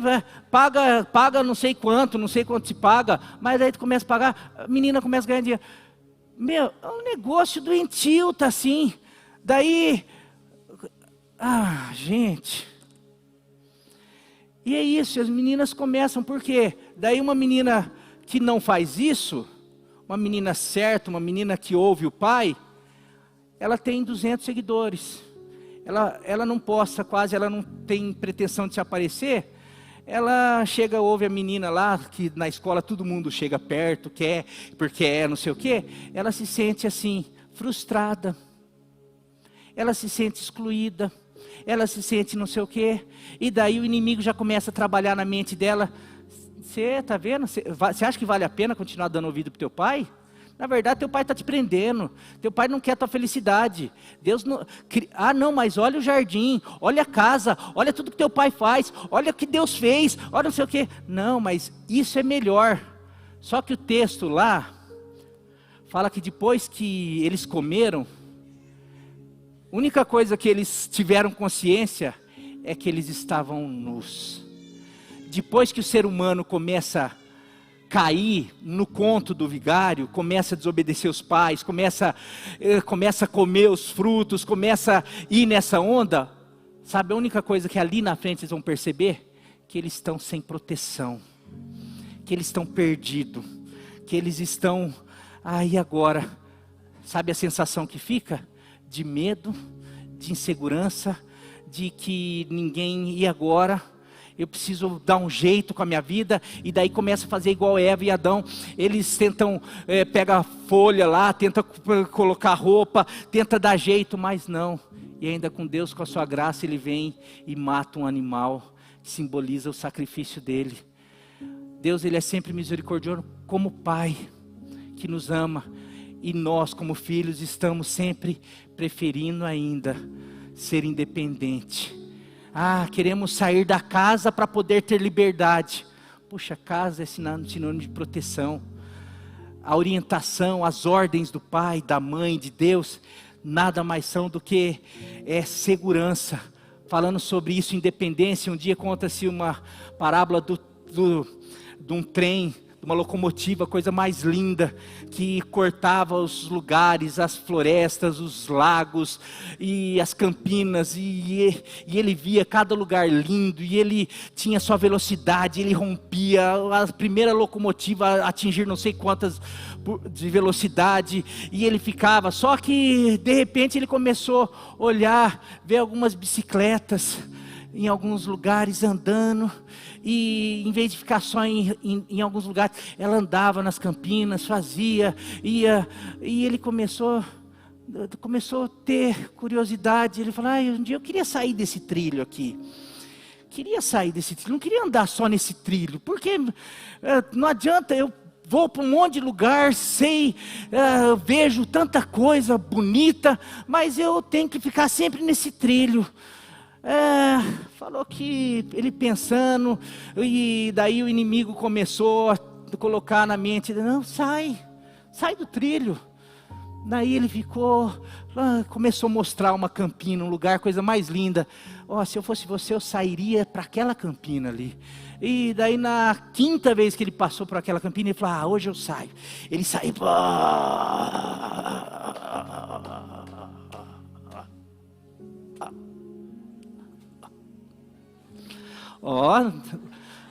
paga não sei quanto se paga, mas daí tu começa a pagar, a menina começa a ganhar dinheiro. Meu, é um negócio doentio, tá assim. Daí, gente. E é isso, as meninas começam, por quê? Daí uma menina que não faz isso, uma menina certa, uma menina que ouve o pai, ela tem 200 seguidores. Ela não posta quase, ela não tem pretensão de se aparecer. Ela chega, ouve a menina lá, que na escola todo mundo chega perto, quer, porque é não sei o quê. Ela se sente assim, frustrada. Ela se sente excluída. Ela se sente não sei o quê. E daí o inimigo já começa a trabalhar na mente dela. Você está vendo? Você acha que vale a pena continuar dando ouvido para o teu pai? Na verdade, teu pai está te prendendo. Teu pai não quer a tua felicidade. Deus não... não, mas olha o jardim, olha a casa, olha tudo que teu pai faz, olha o que Deus fez, olha não sei o quê. Não, mas isso é melhor. Só que o texto lá fala que depois que eles comeram, a única coisa que eles tiveram consciência é que eles estavam nus. Depois que o ser humano começa a cair no conto do vigário, começa a desobedecer os pais, começa a comer os frutos, começa a ir nessa onda, sabe a única coisa que ali na frente eles vão perceber? Que eles estão sem proteção, que eles estão perdidos, que eles estão, e agora? Sabe a sensação que fica? De medo, de insegurança, de que ninguém, e agora? Eu preciso dar um jeito com a minha vida, e daí começa a fazer igual Eva e Adão. Eles tentam, pega a folha lá, tenta colocar roupa, tenta dar jeito, mas não. E ainda com Deus, com a sua graça, Ele vem e mata um animal, que simboliza o sacrifício dEle. Deus, Ele é sempre misericordioso, como Pai, que nos ama. E nós, como filhos, estamos sempre preferindo ainda ser independente. Queremos sair da casa para poder ter liberdade. Puxa, casa é sinônimo de proteção. A orientação, as ordens do pai, da mãe, de Deus, nada mais são do que segurança. Falando sobre isso, independência, um dia conta-se uma parábola de um trem, de uma locomotiva, coisa mais linda, que cortava os lugares, as florestas, os lagos e as campinas, e ele via cada lugar lindo, e ele tinha sua velocidade, ele rompia, a primeira locomotiva a atingir não sei quantas de velocidade, e ele ficava, só que de repente ele começou a olhar, ver algumas bicicletas em alguns lugares andando, e em vez de ficar só em alguns lugares, ela andava nas campinas, fazia, ia, e ele começou a ter curiosidade. Ele falou, um dia eu queria sair desse trilho aqui, não queria andar só nesse trilho, porque não adianta, eu vou para um monte de lugar, vejo tanta coisa bonita, mas eu tenho que ficar sempre nesse trilho. Falou que ele pensando, e daí o inimigo começou a colocar na mente, não, sai do trilho. Daí ele começou a mostrar uma campina, um lugar, coisa mais linda. Se eu fosse você, eu sairia para aquela campina ali. E daí na quinta vez que ele passou por aquela campina, ele falou, hoje eu saio. Ele saiu,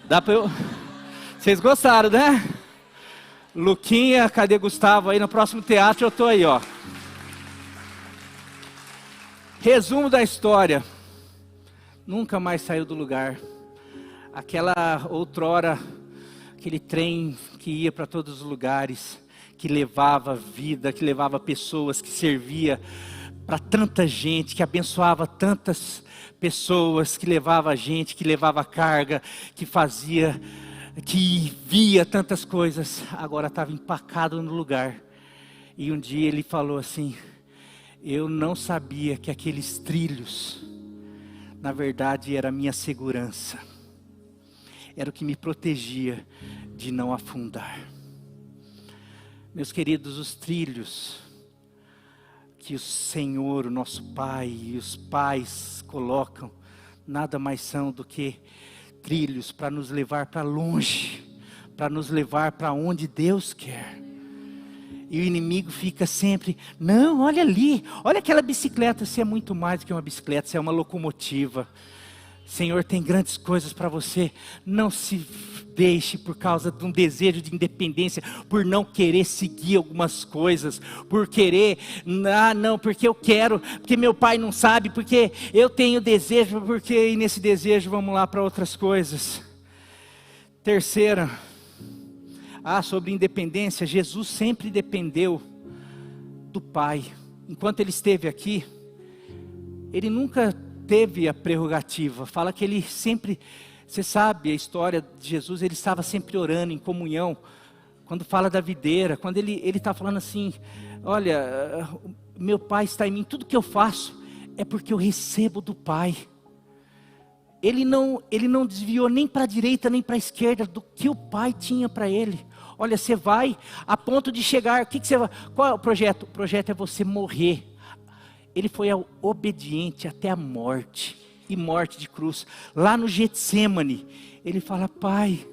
dá pra eu... Vocês gostaram, né? Luquinha, cadê Gustavo aí? No próximo teatro eu tô aí, Resumo da história. Nunca mais saiu do lugar. Aquela outrora, aquele trem que ia para todos os lugares, que levava vida, que levava pessoas, que servia para tanta gente, que abençoava tantas pessoas, que levava gente, que levava carga, que fazia, que via tantas coisas, agora estava empacado no lugar. E um dia ele falou assim, eu não sabia que aqueles trilhos, na verdade era a minha segurança, era o que me protegia de não afundar. Meus queridos, os trilhos que o Senhor, o nosso Pai e os pais colocam, nada mais são do que trilhos para nos levar para longe, para nos levar para onde Deus quer. E o inimigo fica sempre, não, olha ali, olha aquela bicicleta, você é muito mais do que uma bicicleta, você é uma locomotiva. Senhor tem grandes coisas para você. Não se deixe por causa de um desejo de independência, por não querer seguir algumas coisas, por querer, não, porque eu quero, porque meu pai não sabe, porque eu tenho desejo, porque e nesse desejo vamos lá para outras coisas. Terceira, sobre independência, Jesus sempre dependeu do Pai. Enquanto ele esteve aqui, ele nunca teve a prerrogativa. Fala que ele sempre, você sabe a história de Jesus, ele estava sempre orando em comunhão. Quando fala da videira, quando ele está falando assim, olha, meu Pai está em mim, tudo que eu faço é porque eu recebo do Pai. Ele não desviou nem para a direita nem para a esquerda do que o Pai tinha para ele. Olha, você vai a ponto de chegar, o que você vai? Qual é o projeto? O projeto é você morrer. Ele foi obediente até a morte, e morte de cruz. Lá no Getsemane, ele fala, Pai,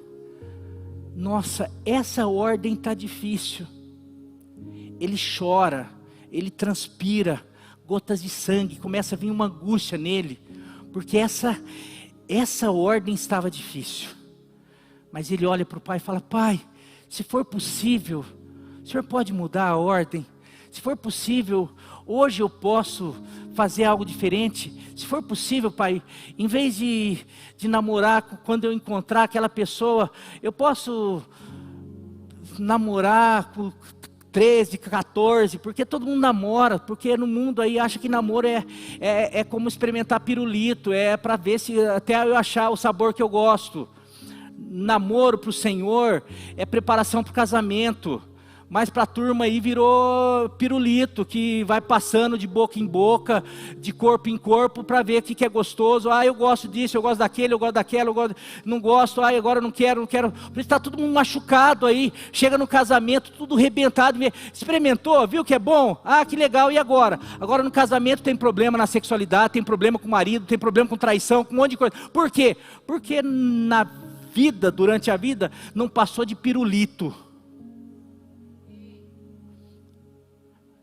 nossa, essa ordem está difícil. Ele chora, ele transpira, gotas de sangue, começa a vir uma angústia nele, porque essa ordem estava difícil. Mas ele olha para o Pai e fala, Pai, se for possível, o Senhor pode mudar a ordem? Se for possível, hoje eu posso fazer algo diferente. Se for possível, Pai, em vez de namorar, quando eu encontrar aquela pessoa, eu posso namorar com 13, 14, porque todo mundo namora, porque no mundo aí acha que namoro é como experimentar pirulito, é para ver se até eu achar o sabor que eu gosto. Namoro para o Senhor é preparação para o casamento. Mas para a turma aí virou pirulito, que vai passando de boca em boca, de corpo em corpo, para ver o que é gostoso. Eu gosto disso, eu gosto daquele, eu gosto daquela, não gosto, agora eu não quero. Por isso está todo mundo machucado aí, chega no casamento, tudo arrebentado. Experimentou, viu que é bom? Que legal, e agora? Agora no casamento tem problema na sexualidade, tem problema com o marido, tem problema com traição, com um monte de coisa. Por quê? Porque na vida, durante a vida, não passou de pirulito.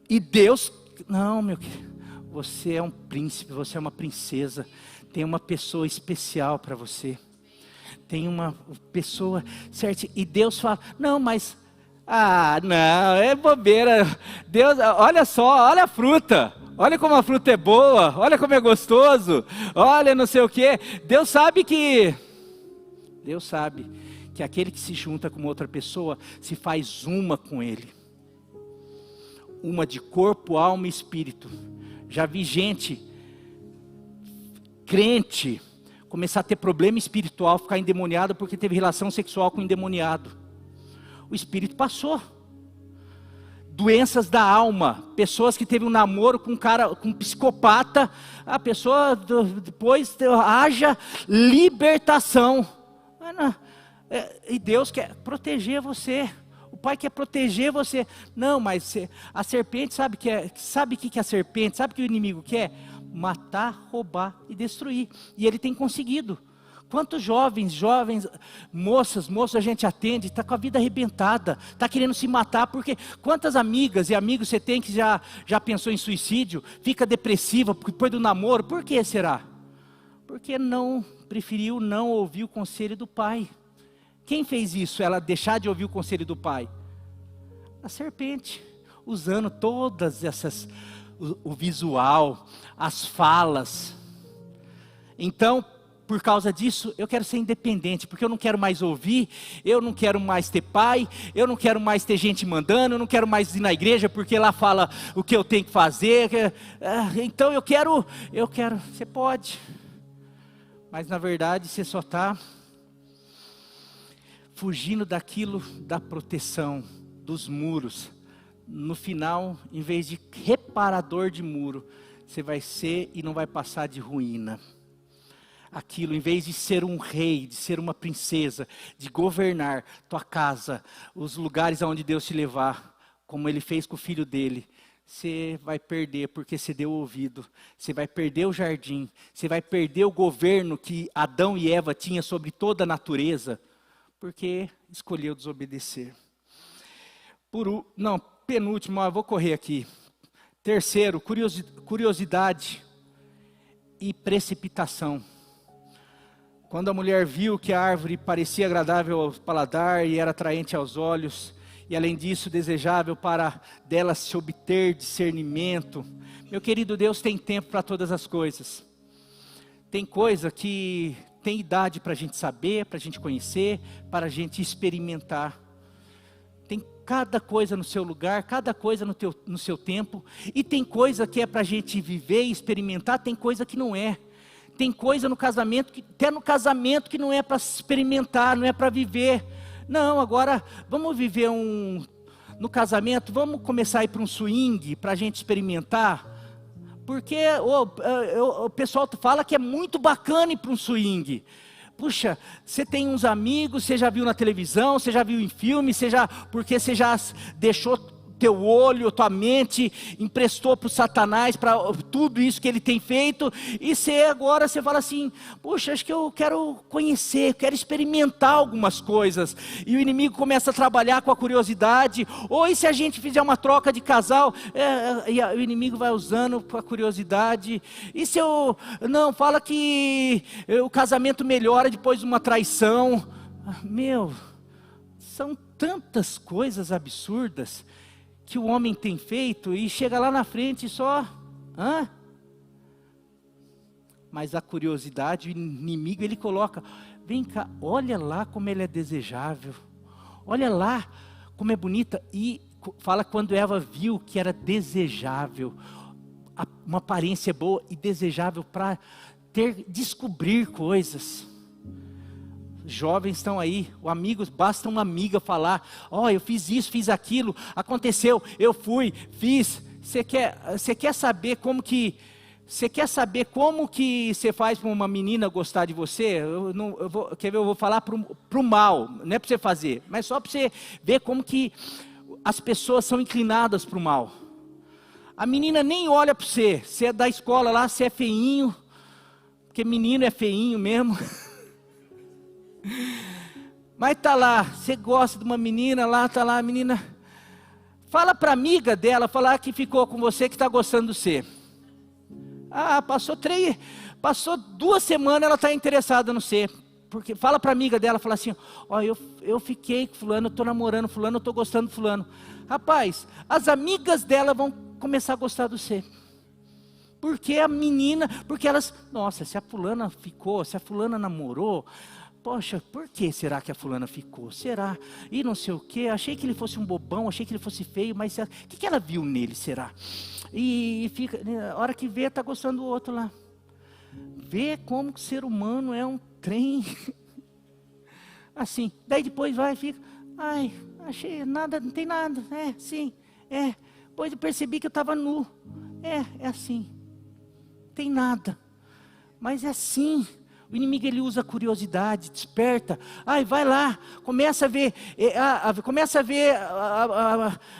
E Deus, não, meu querido, você é um príncipe, você é uma princesa, tem uma pessoa especial para você, tem uma pessoa certa, e Deus fala, não, mas, não, é bobeira, Deus, olha só, olha a fruta, olha como a fruta é boa, olha como é gostoso, olha não sei o que, Deus sabe que aquele que se junta com outra pessoa, se faz uma com ele. Uma de corpo, alma e espírito. Já vi gente, crente, começar a ter problema espiritual, ficar endemoniado porque teve relação sexual com o endemoniado. O espírito passou. Doenças da alma, pessoas que teve um namoro com um psicopata, a pessoa depois haja libertação. E Deus quer proteger você. O Pai quer proteger você. Não, mas a serpente sabe o que é a serpente? Sabe o que o inimigo quer? Matar, roubar e destruir. E ele tem conseguido. Quantos jovens, moças a gente atende, está com a vida arrebentada, está querendo se matar, porque quantas amigas e amigos você tem que já pensou em suicídio, fica depressiva depois do namoro, por que será? Porque preferiu não ouvir o conselho do Pai. Quem fez isso? Ela deixar de ouvir o conselho do Pai? A serpente, usando todas essas, o visual, as falas. Então, por causa disso, eu quero ser independente, porque eu não quero mais ouvir, eu não quero mais ter pai, eu não quero mais ter gente mandando, eu não quero mais ir na igreja, porque lá fala o que eu tenho que fazer. Então eu quero, você pode, mas na verdade você só está fugindo daquilo, da proteção, dos muros. No final, em vez de reparador de muro, você vai ser e não vai passar de ruína. Aquilo, em vez de ser um rei, de ser uma princesa, de governar tua casa, os lugares aonde Deus te levar, como Ele fez com o filho dele, você vai perder porque você deu ouvido, você vai perder o jardim, você vai perder o governo que Adão e Eva tinham sobre toda a natureza, porque escolheu desobedecer. Penúltimo, eu vou correr aqui. Terceiro, curiosidade e precipitação. Quando a mulher viu que a árvore parecia agradável ao paladar e era atraente aos olhos, e além disso desejável para dela se obter discernimento. Meu querido, Deus tem tempo para todas as coisas. Tem coisa que tem idade para a gente saber, para a gente conhecer, para a gente experimentar. Tem cada coisa no seu lugar, cada coisa no seu tempo. E tem coisa que é para a gente viver e experimentar, tem coisa que não é. Tem coisa no casamento, até no casamento, que não é para experimentar, não é para viver. Não, agora vamos viver no casamento, vamos começar a ir para um swing, para a gente experimentar. Porque o pessoal fala que é muito bacana ir para um swing. Puxa, você tem uns amigos, você já viu na televisão, você já viu em filme, porque você já deixou teu olho, tua mente, emprestou para o Satanás, para tudo isso que ele tem feito, e agora você fala assim, puxa, acho que eu quero conhecer, quero experimentar algumas coisas, e o inimigo começa a trabalhar com a curiosidade, ou e se a gente fizer uma troca de casal, e o inimigo vai usando com a curiosidade, e se fala que o casamento melhora depois de uma traição, são tantas coisas absurdas, que o homem tem feito e chega lá na frente e só, mas a curiosidade, o inimigo ele coloca, vem cá, olha lá como ele é desejável, olha lá como é bonita, e fala quando Eva viu que era desejável, uma aparência boa e desejável para descobrir coisas. Jovens estão aí, basta uma amiga falar, eu fiz isso, fiz aquilo, aconteceu, eu fui, fiz. Você quer saber como que você faz para uma menina gostar de você? Eu vou falar pro mal, não é para você fazer, mas só para você ver como que as pessoas são inclinadas para o mal. A menina nem olha para você, você é da escola lá, você é feinho, porque menino é feinho mesmo. Mas tá lá, você gosta de uma menina lá, tá lá a menina, fala para amiga dela, falar que ficou com você, que está gostando de você. Passou 2 semanas, ela está interessada no você, porque fala para amiga dela, fala assim, eu fiquei com fulano, eu estou namorando fulano, eu estou gostando de fulano. Rapaz, as amigas dela vão começar a gostar de você. Porque elas, nossa, se a fulana ficou, se a fulana namorou, poxa, por que será que a fulana ficou? Será? E não sei o que, achei que ele fosse um bobão, achei que ele fosse feio, mas o que ela viu nele, será? E fica, a hora que vê, está gostando do outro lá. Vê como que o ser humano é um trem. Assim, daí depois vai e fica, achei nada, não tem nada, depois eu percebi que eu estava nu. É assim, não tem nada, mas é assim. O inimigo ele usa a curiosidade, desperta. Vai lá, começa a ver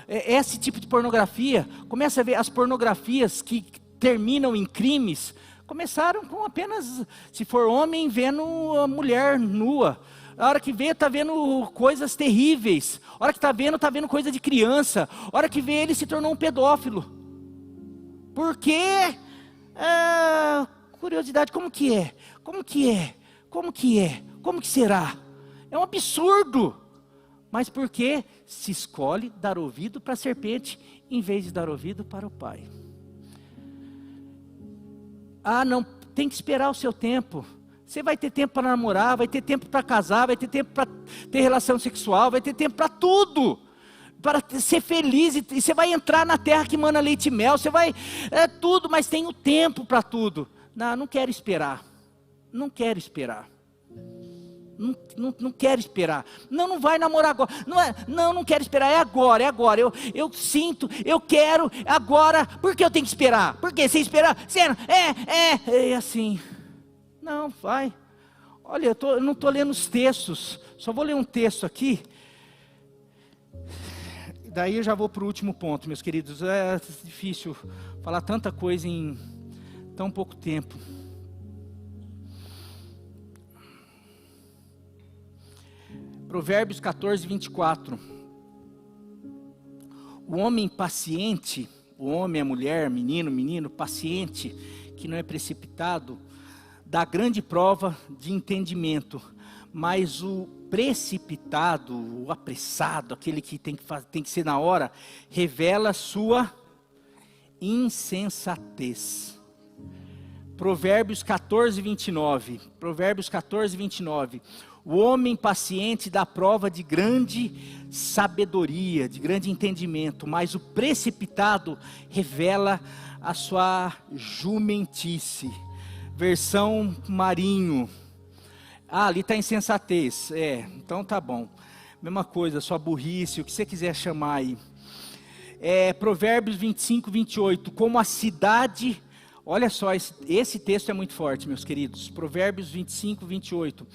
esse tipo de pornografia. Começa a ver as pornografias que terminam em crimes. Começaram com apenas, se for homem, vendo a mulher nua. A hora que vê, está vendo coisas terríveis. A hora que está vendo coisa de criança. A hora que vê, ele se tornou um pedófilo. Por quê? Curiosidade, como que é? Como que será? É um absurdo. Mas por que se escolhe dar ouvido para a serpente, em vez de dar ouvido para o pai? Não, tem que esperar o seu tempo. Você vai ter tempo para namorar, vai ter tempo para casar, vai ter tempo para ter relação sexual, vai ter tempo para tudo. Para ser feliz, e você vai entrar na terra que mana leite e mel, você vai, tudo, mas tem o tempo para tudo. Não quero esperar. Não quero esperar. Não quero esperar. Não vai namorar agora. Não quero esperar. É agora. Eu sinto, eu quero agora. Por que eu tenho que esperar? Porque sem esperar, é assim. Não, vai. Olha, eu não estou lendo os textos. Só vou ler um texto aqui. Daí eu já vou para o último ponto, meus queridos. É difícil falar tanta coisa em tão pouco tempo. Provérbios 14, 24. O homem paciente, o homem, a mulher, menino, paciente, que não é precipitado, da grande prova de entendimento, mas o precipitado, o apressado, aquele que tem que ser na hora, revela sua insensatez. Provérbios 14, 29. Provérbios 14, 29. O homem paciente dá prova de grande sabedoria, de grande entendimento, mas o precipitado revela a sua jumentice. Versão Marinho. Ali está insensatez. Então tá bom. Mesma coisa, sua burrice, o que você quiser chamar aí. Provérbios 25, 28. Como a cidade... Olha só, esse texto é muito forte, meus queridos. Provérbios 25, 28.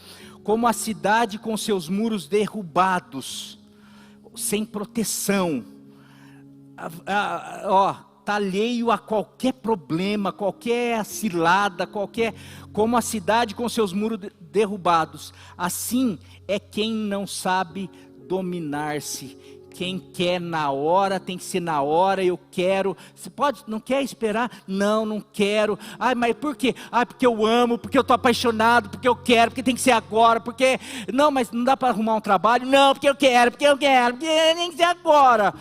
Como a cidade com seus muros derrubados, sem proteção. Está alheio a qualquer problema, qualquer cilada, como a cidade com seus muros derrubados. Assim é quem não sabe dominar-se. Quem quer na hora, tem que ser na hora, eu quero. Você não quer esperar? Não quero. Mas por quê? Porque eu amo, porque eu estou apaixonado, porque eu quero, porque tem que ser agora, porque... Não, mas não dá para arrumar um trabalho? Não, porque tem que ser agora.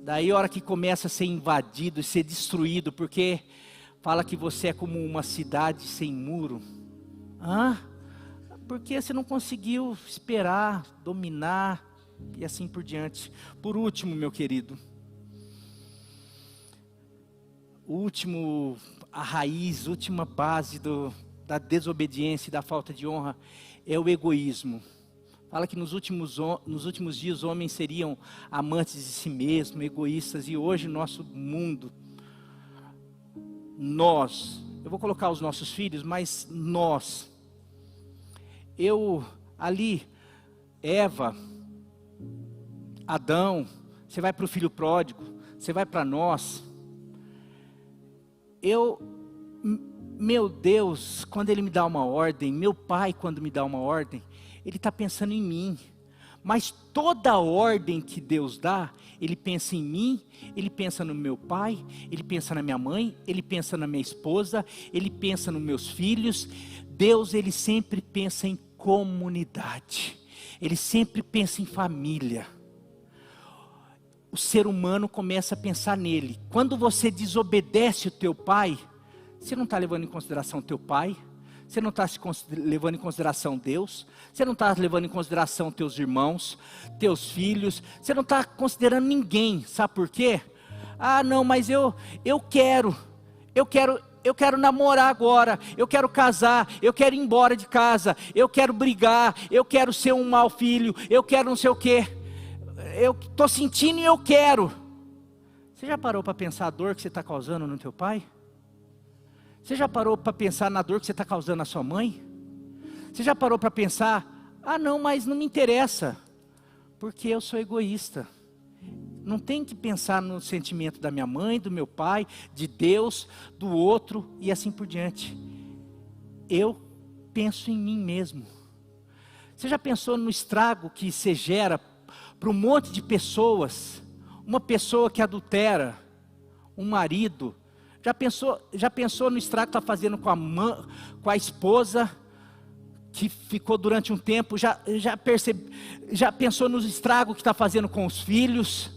Daí a hora que começa a ser invadido, ser destruído, porque fala que você é como uma cidade sem muro. Porque você não conseguiu esperar, dominar e assim por diante. Por último, meu querido, a raiz, última base da desobediência e da falta de honra é o egoísmo. Fala que nos últimos dias os homens seriam amantes de si mesmos, egoístas, e hoje nosso mundo, eu vou colocar os nossos filhos, mas Eva, Adão, você vai para o filho pródigo, você vai para nós. Meu Deus, quando Ele me dá uma ordem, meu Pai quando me dá uma ordem, Ele está pensando em mim. Mas toda ordem que Deus dá, Ele pensa em mim, Ele pensa no meu pai, Ele pensa na minha mãe, Ele pensa na minha esposa, Ele pensa nos meus filhos. Deus, Ele sempre pensa em comunidade, Ele sempre pensa em família. O ser humano começa a pensar nele. Quando você desobedece o teu pai, você não está levando em consideração o teu pai, você não está levando em consideração Deus, você não está levando em consideração teus irmãos, teus filhos, você não está considerando ninguém. Sabe por quê? Não, mas eu quero namorar agora, eu quero casar, eu quero ir embora de casa, eu quero brigar, eu quero ser um mau filho, eu quero não sei o quê. Eu estou sentindo e eu quero. Você já parou para pensar a dor que você está causando no teu pai? Você já parou para pensar na dor que você está causando na sua mãe? Você já parou para pensar, não, mas não me interessa, porque eu sou egoísta. Não tem que pensar no sentimento da minha mãe, do meu pai, de Deus, do outro e assim por diante. Eu penso em mim mesmo. Você já pensou no estrago que você gera para um monte de pessoas? Uma pessoa que adultera, um marido. Já pensou no estrago que está fazendo com a esposa, que ficou durante um tempo? Já pensou no estrago que está fazendo com os filhos?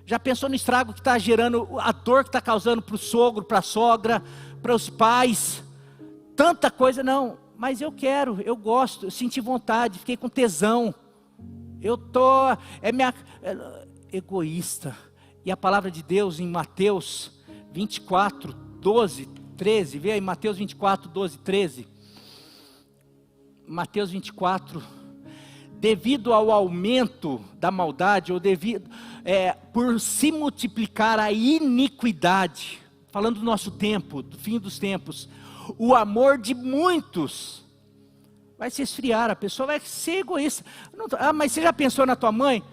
Já pensou no estrago que está gerando, a dor que está causando para o sogro, para a sogra, para os pais? Tanta coisa. Não, mas eu gosto, eu senti vontade, fiquei com tesão. Egoísta. E a palavra de Deus em Mateus 24, 12, 13, vê aí Mateus 24, 12, 13. Mateus 24, devido ao aumento da maldade, ou por se multiplicar a iniquidade, falando do nosso tempo, do fim dos tempos, o amor de muitos vai se esfriar, a pessoa vai ser egoísta. Mas você já pensou na tua mãe?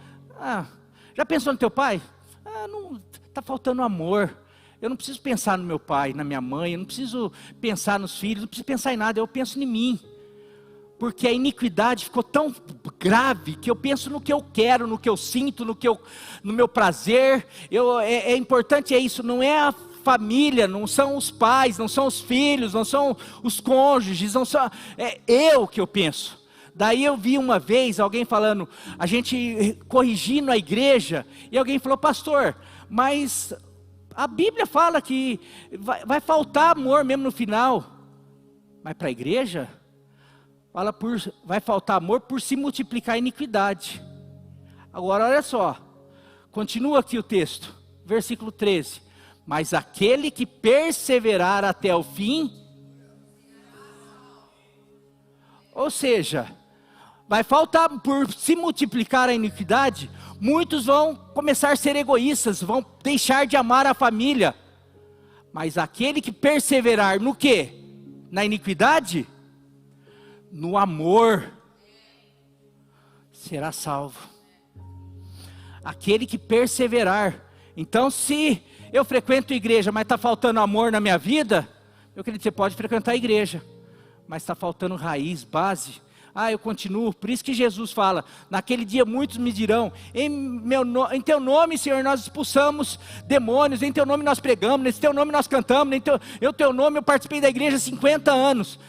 Já pensou no teu pai? Não, está faltando amor. Eu não preciso pensar no meu pai, na minha mãe, eu não preciso pensar nos filhos, não preciso pensar em nada, eu penso em mim. Porque a iniquidade ficou tão grave que eu penso no que eu quero, no que eu sinto, no meu prazer. Importante é isso, não é a família, não são os pais, não são os filhos, não são os cônjuges, não são, é eu que eu penso. Daí eu vi uma vez alguém falando, a gente corrigindo a igreja, e alguém falou, pastor, mas a Bíblia fala que vai faltar amor mesmo no final. Mas para a igreja, vai faltar amor por se multiplicar a iniquidade. Agora olha só, continua aqui o texto, versículo 13. Mas aquele que perseverar até o fim, ou seja, vai faltar por se multiplicar a iniquidade, muitos vão começar a ser egoístas, vão deixar de amar a família. Mas aquele que perseverar no quê? Na iniquidade? No amor, será salvo. Aquele que perseverar. Então se eu frequento a igreja, mas está faltando amor na minha vida, meu querido, você pode frequentar a igreja, mas está faltando raiz, base. Eu continuo, por isso que Jesus fala, naquele dia muitos me dirão, em teu nome, Senhor, nós expulsamos demônios, em teu nome nós pregamos, em teu nome nós cantamos, em teu nome eu participei da igreja há 50 anos.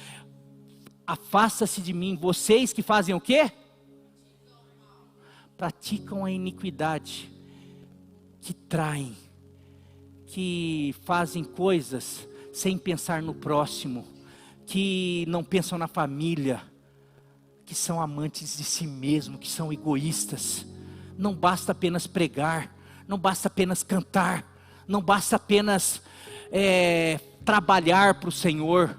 Afasta-se de mim, vocês que fazem o quê? Praticam a iniquidade, que traem, que fazem coisas sem pensar no próximo, que não pensam na família, que são amantes de si mesmo, que são egoístas. Não basta apenas pregar, não basta apenas cantar, não basta apenas trabalhar para o Senhor,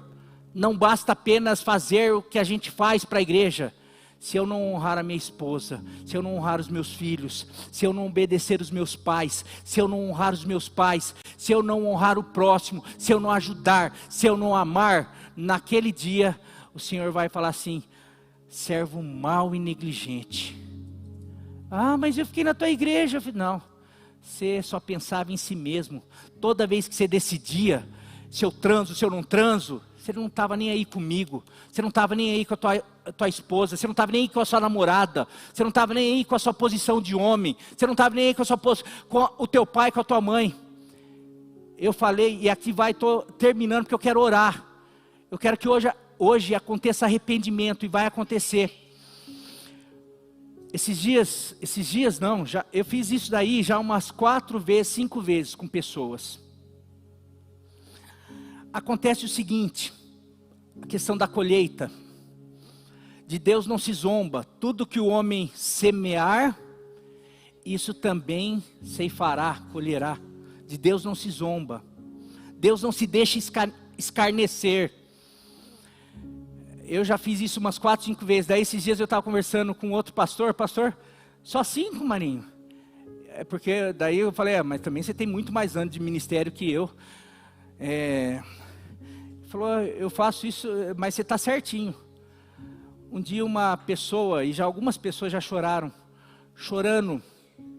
não basta apenas fazer o que a gente faz para a igreja. Se eu não honrar a minha esposa, se eu não honrar os meus filhos, se eu não obedecer os meus pais, se eu não honrar os meus pais, se eu não honrar o próximo, se eu não ajudar, se eu não amar, naquele dia o Senhor vai falar assim, servo mau e negligente. Mas eu fiquei na tua igreja. Eu falei, não, você só pensava em si mesmo. Toda vez que você decidia, se eu transo, se eu não transo, você não estava nem aí comigo, você não estava nem aí com a tua esposa, você não estava nem aí com a sua namorada, você não estava nem aí com a sua posição de homem, você não estava nem aí com com o teu pai, com a tua mãe. Eu falei, e aqui estou terminando porque eu quero orar. Eu quero que hoje aconteça arrependimento, e vai acontecer. Esses dias não, eu fiz isso daí já umas 4 vezes, 5 vezes com pessoas. Acontece o seguinte, a questão da colheita. De Deus não se zomba, tudo que o homem semear, isso também ceifará, colherá. De Deus não se zomba, Deus não se deixa escarnecer. Eu já fiz isso umas 4, 5 vezes. Daí esses dias eu estava conversando com outro pastor, só 5, Marinho. Porque daí eu falei, mas também você tem muito mais anos de ministério que eu. Falou, eu faço isso, mas você está certinho. Um dia uma pessoa, e já algumas pessoas já chorando,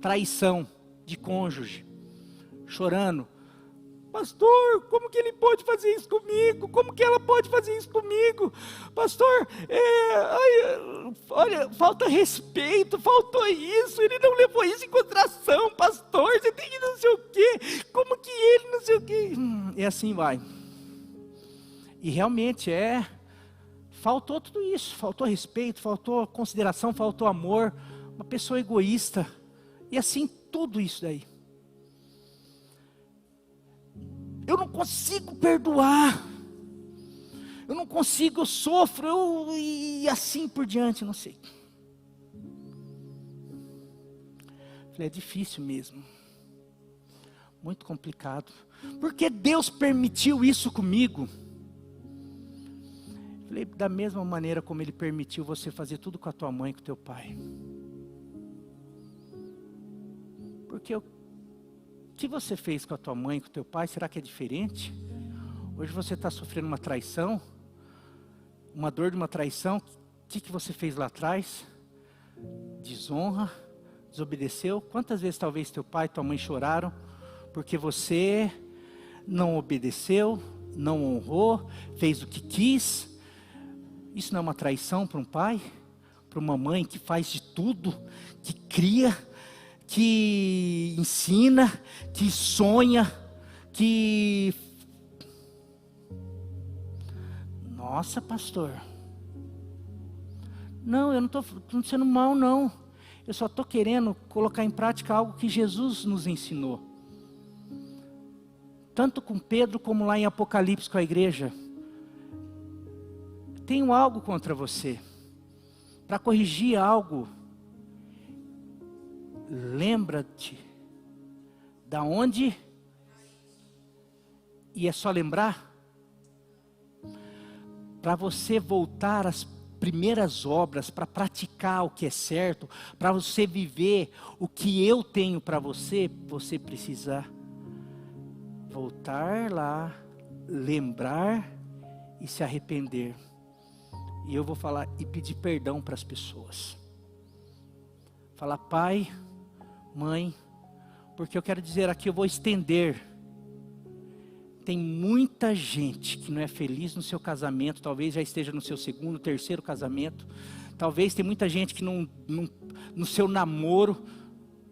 traição de cônjuge, chorando. Pastor, como que ele pode fazer isso comigo? Como que ela pode fazer isso comigo? Pastor, olha, falta respeito, faltou isso, ele não levou isso em consideração, pastor, você tem que não sei o quê, como que ele não sei o quê. E assim vai. E realmente faltou tudo isso, faltou respeito, faltou consideração, faltou amor, uma pessoa egoísta, e assim tudo isso daí. Eu não consigo perdoar, eu não consigo, eu sofro, e assim por diante, não sei. Falei, é difícil mesmo, muito complicado, porque Deus permitiu isso comigo. Falei, da mesma maneira como Ele permitiu você fazer tudo com a tua mãe e com o teu pai. Porque o que você fez com a tua mãe e com o teu pai, será que é diferente? Hoje você está sofrendo uma traição, uma dor de uma traição. O que você fez lá atrás? Desonra, desobedeceu. Quantas vezes talvez teu pai e tua mãe choraram, porque você não obedeceu, não honrou, fez o que quis? Isso não é uma traição para um pai? Para uma mãe que faz de tudo, que cria, que ensina, que sonha, que... Nossa, pastor. Não, eu não estou sendo mal, não. Eu só estou querendo colocar em prática algo que Jesus nos ensinou. Tanto com Pedro como lá em Apocalipse com a igreja. Tenho algo contra você. Para corrigir algo, lembra-te da onde, e é só lembrar, para você voltar às primeiras obras, para praticar o que é certo, para você viver o que eu tenho para você, você precisa voltar lá, lembrar e se arrepender. E eu vou falar e pedir perdão para as pessoas. Falar, pai, mãe, porque eu quero dizer aqui, eu vou estender. Tem muita gente que não é feliz no seu casamento, talvez já esteja no seu segundo, terceiro casamento. Talvez tem muita gente que no seu namoro,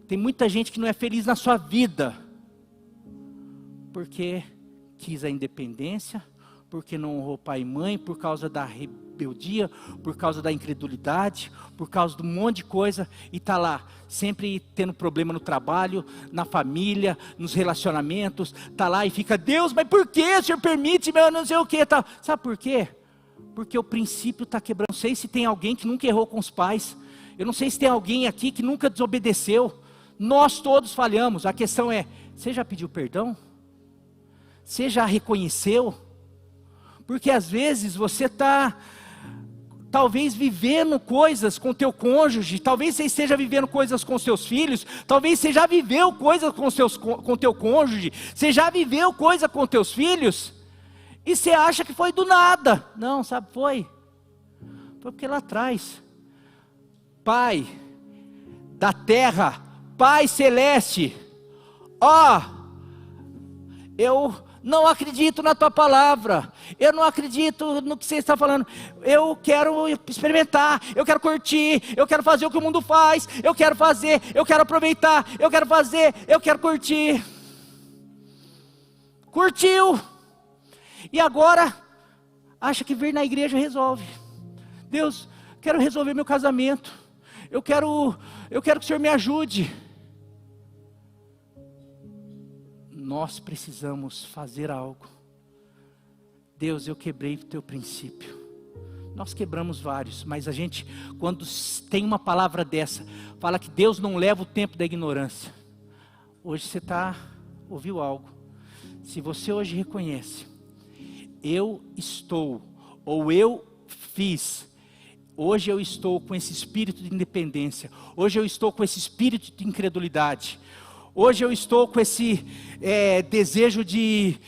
tem muita gente que não é feliz na sua vida. Porque quis a independência, porque não honrou pai e mãe, por causa da rebeldia, por causa da incredulidade, por causa de um monte de coisa, e está lá, sempre tendo problema no trabalho, na família, nos relacionamentos, está lá e fica, Deus, mas por que o Senhor permite, meu não sei o que, tá? Sabe por quê? Porque o princípio está quebrando. Não sei se tem alguém que nunca errou com os pais, eu não sei se tem alguém aqui que nunca desobedeceu, nós todos falhamos, a questão é, você já pediu perdão? Você já reconheceu? Porque às vezes você está, talvez vivendo coisas com teu cônjuge, talvez você esteja vivendo coisas com seus filhos, talvez você já viveu coisas com teu cônjuge, você já viveu coisa com teus filhos, e você acha que foi do nada. Não, sabe, foi porque lá atrás, Pai da terra, Pai celeste, eu não acredito na tua palavra, eu não acredito no que você está falando, eu quero experimentar, eu quero curtir, eu quero fazer o que o mundo faz, eu quero fazer, eu quero aproveitar, eu quero fazer, eu quero curtir. Curtiu, e agora acha que vir na igreja resolve. Deus, quero resolver meu casamento, eu quero que o Senhor me ajude. Nós precisamos fazer algo. Deus, eu quebrei o teu princípio. Nós quebramos vários, mas a gente, quando tem uma palavra dessa, fala que Deus não leva o tempo da ignorância. Hoje você ouviu algo. Se você hoje reconhece, eu estou, ou eu fiz, hoje eu estou com esse espírito de independência, hoje eu estou com esse espírito de incredulidade, hoje eu estou com esse desejo de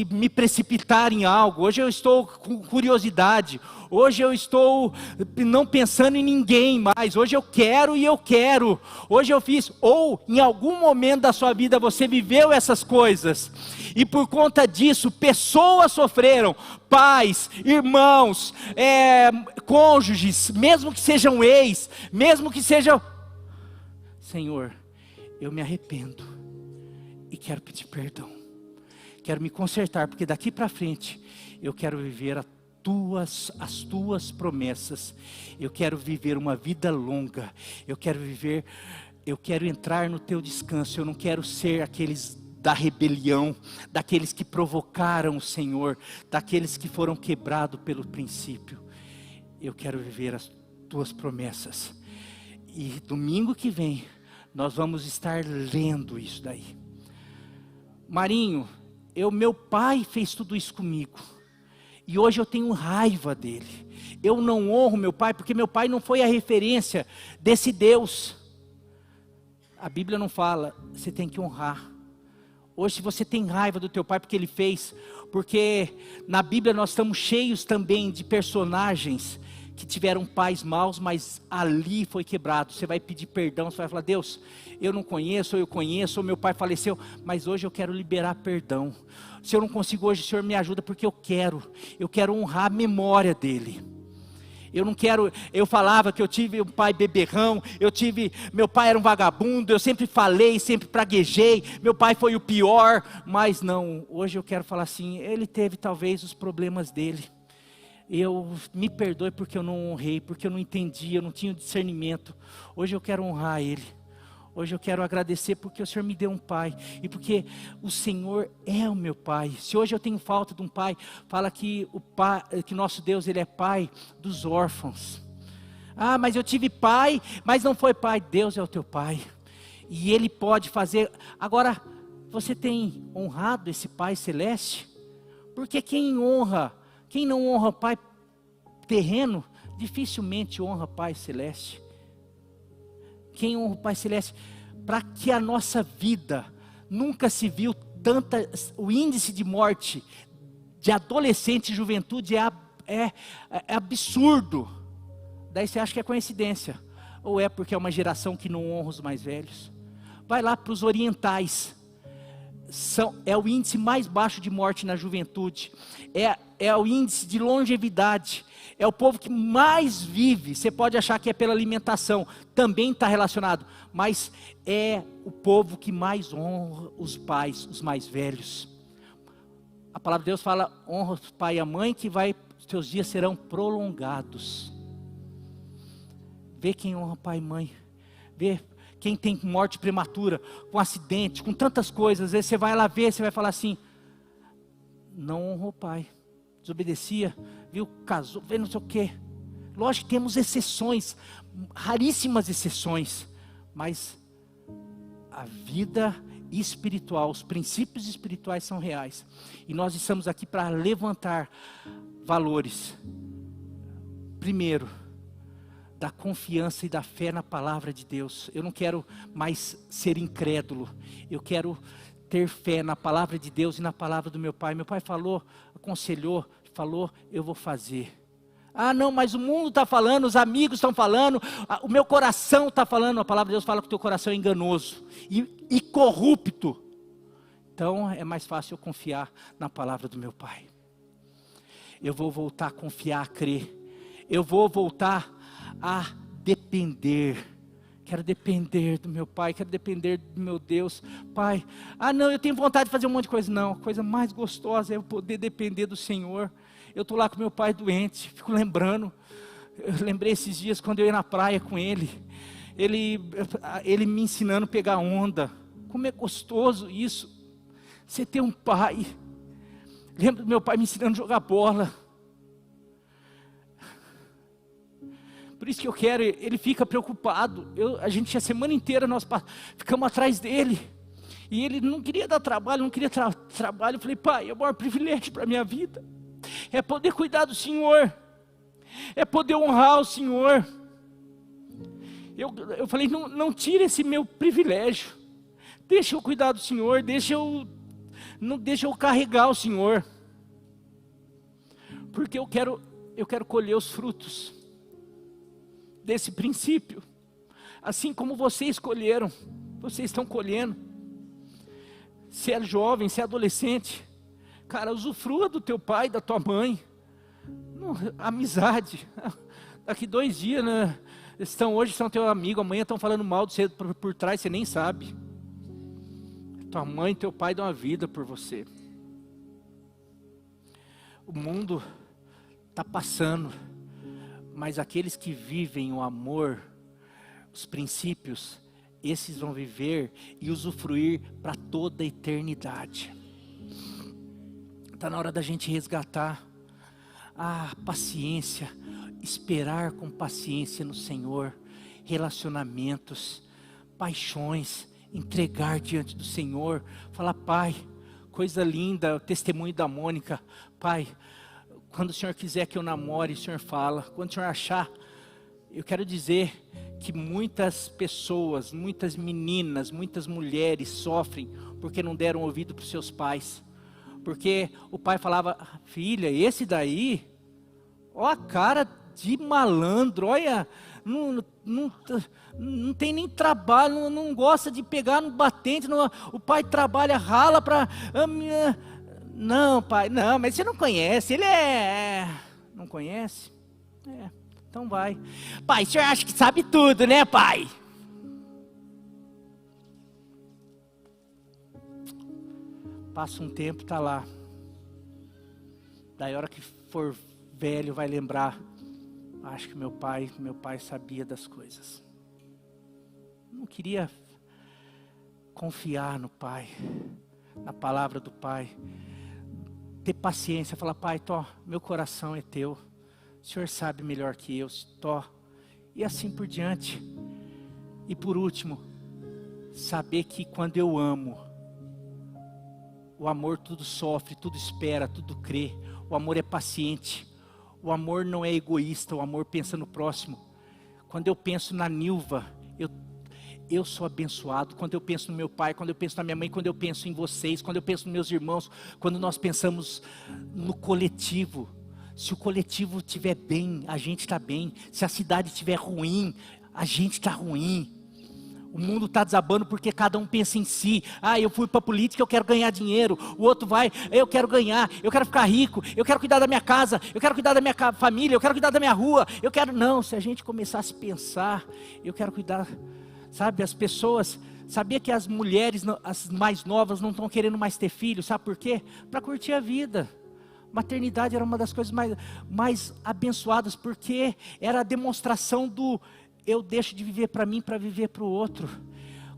me precipitar em algo, hoje eu estou com curiosidade, hoje eu estou não pensando em ninguém mais, hoje eu quero e eu quero, hoje eu fiz, ou em algum momento da sua vida você viveu essas coisas, e por conta disso pessoas sofreram, pais, irmãos, cônjuges, mesmo que sejam ex, mesmo que sejam, Senhor, eu me arrependo e quero pedir perdão, quero me consertar, porque daqui para frente eu quero viver as tuas promessas, eu quero viver uma vida longa, eu quero entrar no teu descanso, eu não quero ser aqueles da rebelião, daqueles que provocaram o Senhor, daqueles que foram quebrados pelo princípio. Eu quero viver as tuas promessas, e domingo que vem nós vamos estar lendo isso daí. Marinho, meu pai fez tudo isso comigo, e hoje eu tenho raiva dele, eu não honro meu pai, porque meu pai não foi a referência desse Deus. A Bíblia não fala, você tem que honrar. Hoje se você tem raiva do teu pai porque ele fez, porque na Bíblia nós estamos cheios também de personagens que tiveram pais maus, mas ali foi quebrado. Você vai pedir perdão, você vai falar, Deus, eu não conheço, ou eu conheço, ou meu pai faleceu, mas hoje eu quero liberar perdão. Se eu não consigo hoje, o Senhor me ajuda, porque eu quero honrar a memória dele. Eu não quero, eu falava que eu tive um pai beberrão, meu pai era um vagabundo, eu sempre falei, sempre praguejei, meu pai foi o pior, mas não, hoje eu quero falar assim, ele teve talvez os problemas dele. Me perdoe porque eu não honrei, porque eu não entendi, eu não tinha discernimento. Hoje eu quero honrar ele. Hoje eu quero agradecer porque o Senhor me deu um pai, e porque o Senhor é o meu pai. Se hoje eu tenho falta de um pai, fala que que nosso Deus, Ele é pai dos órfãos. Ah, mas eu tive pai, mas não foi pai. Deus é o teu pai, e Ele pode fazer. Agora, você tem honrado esse Pai Celeste? Porque quem não honra o Pai terreno, dificilmente honra o Pai Celeste. Quem honra o Pai Celeste, para que a nossa vida, nunca se viu o índice de morte de adolescente e juventude é absurdo. Daí você acha que é coincidência, ou é porque é uma geração que não honra os mais velhos? Vai lá para os orientais, é o índice mais baixo de morte na juventude, é o índice de longevidade, é o povo que mais vive. Você pode achar que é pela alimentação, também está relacionado, mas é o povo que mais honra os pais, os mais velhos. A palavra de Deus fala, honra o pai e a mãe, que os teus dias serão prolongados. Vê quem honra pai e mãe, vê quem tem morte prematura, com acidente, com tantas coisas. Às vezes você vai lá ver, você vai falar assim, não honrou o pai, desobedecia, viu, casou, vê não sei o quê. Lógico que temos exceções, raríssimas exceções, mas a vida espiritual, os princípios espirituais são reais, e nós estamos aqui para levantar valores. Primeiro, da confiança e da fé na palavra de Deus. Eu não quero mais ser incrédulo, eu quero ter fé na palavra de Deus e na palavra do meu pai. Meu pai falou, aconselhou, falou, eu vou fazer. Ah não, mas o mundo está falando, os amigos estão falando, o meu coração está falando. A palavra de Deus fala que o teu coração é enganoso e corrupto. Então é mais fácil eu confiar na palavra do meu pai. Eu vou voltar a confiar, a crer. Eu vou voltar a depender. Quero depender do meu pai, quero depender do meu Deus. Pai, não, eu tenho vontade de fazer um monte de coisa. Não, a coisa mais gostosa é eu poder depender do Senhor. Eu estou lá com meu pai doente, fico lembrando. Eu lembrei esses dias quando eu ia na praia com ele. Ele me ensinando a pegar onda. Como é gostoso isso, você ter um pai. Lembro do meu pai me ensinando a jogar bola. Por isso que eu quero, ele fica preocupado. A gente a semana inteira nós ficamos atrás dele. E ele não queria dar trabalho, não queria trabalho. Eu falei, pai, é o maior privilégio para a minha vida. É poder cuidar do Senhor. É poder honrar o Senhor. Eu falei, não tire esse meu privilégio. Deixa eu cuidar do Senhor, deixa eu carregar o Senhor. Porque eu quero colher os frutos desse princípio, assim como vocês escolheram, vocês estão colhendo. Se é jovem, se é adolescente, cara, usufrua do teu pai, da tua mãe. Amizade, daqui 2 dias, né? Hoje são teu amigo, amanhã estão falando mal de você por trás, você nem sabe. Tua mãe e teu pai dão a vida por você. O mundo está passando, mas aqueles que vivem o amor, os princípios, esses vão viver e usufruir para toda a eternidade. Está na hora da gente resgatar a paciência, esperar com paciência no Senhor, relacionamentos, paixões, entregar diante do Senhor, falar, pai, coisa linda, o testemunho da Mônica, pai, quando o Senhor quiser que eu namore, o Senhor fala. Quando o Senhor achar, eu quero dizer que muitas pessoas, muitas meninas, muitas mulheres sofrem porque não deram ouvido para os seus pais. Porque o pai falava, filha, esse daí, ó a cara de malandro, olha, não tem nem trabalho, não gosta de pegar no batente, o pai trabalha, rala para... Não, pai, não, mas você não conhece, ele não conhece? Então vai. Pai, o senhor acha que sabe tudo, né, pai? Passa um tempo, está lá. Daí a hora que for velho vai lembrar. Acho que meu pai sabia das coisas. Não queria confiar no pai, na palavra do pai. Ter paciência, falar, pai, meu coração é teu. O senhor sabe melhor que eu, E assim por diante. E por último, saber que quando eu amo, o amor tudo sofre, tudo espera, tudo crê. O amor é paciente. O amor não é egoísta, o amor pensa no próximo. Quando eu penso na Nilva, eu sou abençoado. Quando eu penso no meu pai, quando eu penso na minha mãe, quando eu penso em vocês, quando eu penso nos meus irmãos, quando nós pensamos no coletivo. Se o coletivo estiver bem, a gente está bem. Se a cidade estiver ruim, a gente está ruim. O mundo está desabando porque cada um pensa em si. Eu fui para a política, eu quero ganhar dinheiro. O outro vai, eu quero ganhar, eu quero ficar rico, eu quero cuidar da minha casa, eu quero cuidar da minha família, eu quero cuidar da minha rua. Não, se a gente começasse a pensar, eu quero cuidar, sabe, as pessoas. Sabia que as mulheres, as mais novas, não estão querendo mais ter filhos, sabe por quê? Para curtir a vida. Maternidade era uma das coisas mais abençoadas, porque era a demonstração do... Eu deixo de viver para mim para viver para o outro.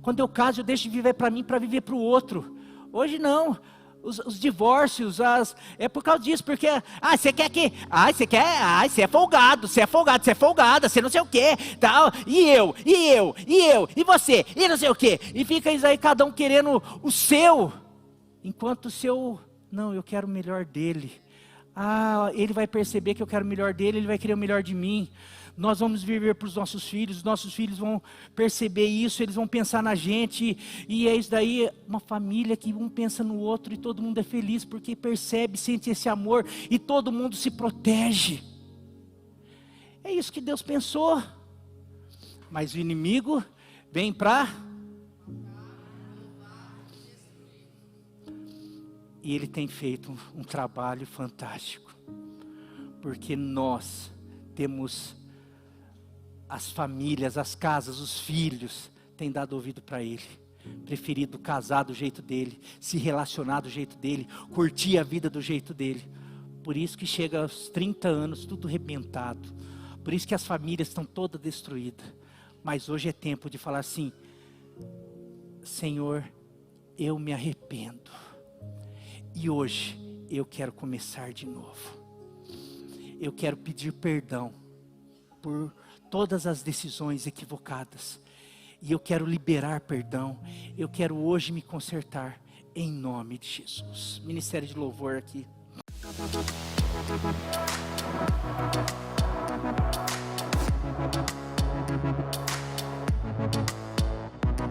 Quando eu caso, eu deixo de viver para mim para viver para o outro. Hoje não. Os divórcios, é por causa disso, porque... você quer que... você é folgado, você é folgada, você não sei o quê, tal. E você, e não sei o quê. E fica isso aí, cada um querendo o seu. Enquanto o seu... Não, eu quero o melhor dele. Ele vai perceber que eu quero o melhor dele, ele vai querer o melhor de mim. Nós vamos viver para os nossos filhos vão perceber isso, eles vão pensar na gente, e é isso daí, uma família que um pensa no outro e todo mundo é feliz, porque percebe, sente esse amor, e todo mundo se protege. É isso que Deus pensou, mas o inimigo vem para... E ele tem feito um trabalho fantástico, porque nós temos... As famílias, as casas, os filhos têm dado ouvido para ele. Preferido casar do jeito dele, se relacionar do jeito dele, curtir a vida do jeito dele. Por isso que chega aos 30 anos tudo arrebentado. Por isso que as famílias estão todas destruídas. Mas hoje é tempo de falar assim: Senhor, eu me arrependo. E hoje eu quero começar de novo. Eu quero pedir perdão por todas as decisões equivocadas, e eu quero liberar perdão, eu quero hoje me consertar, em nome de Jesus. Ministério de louvor aqui.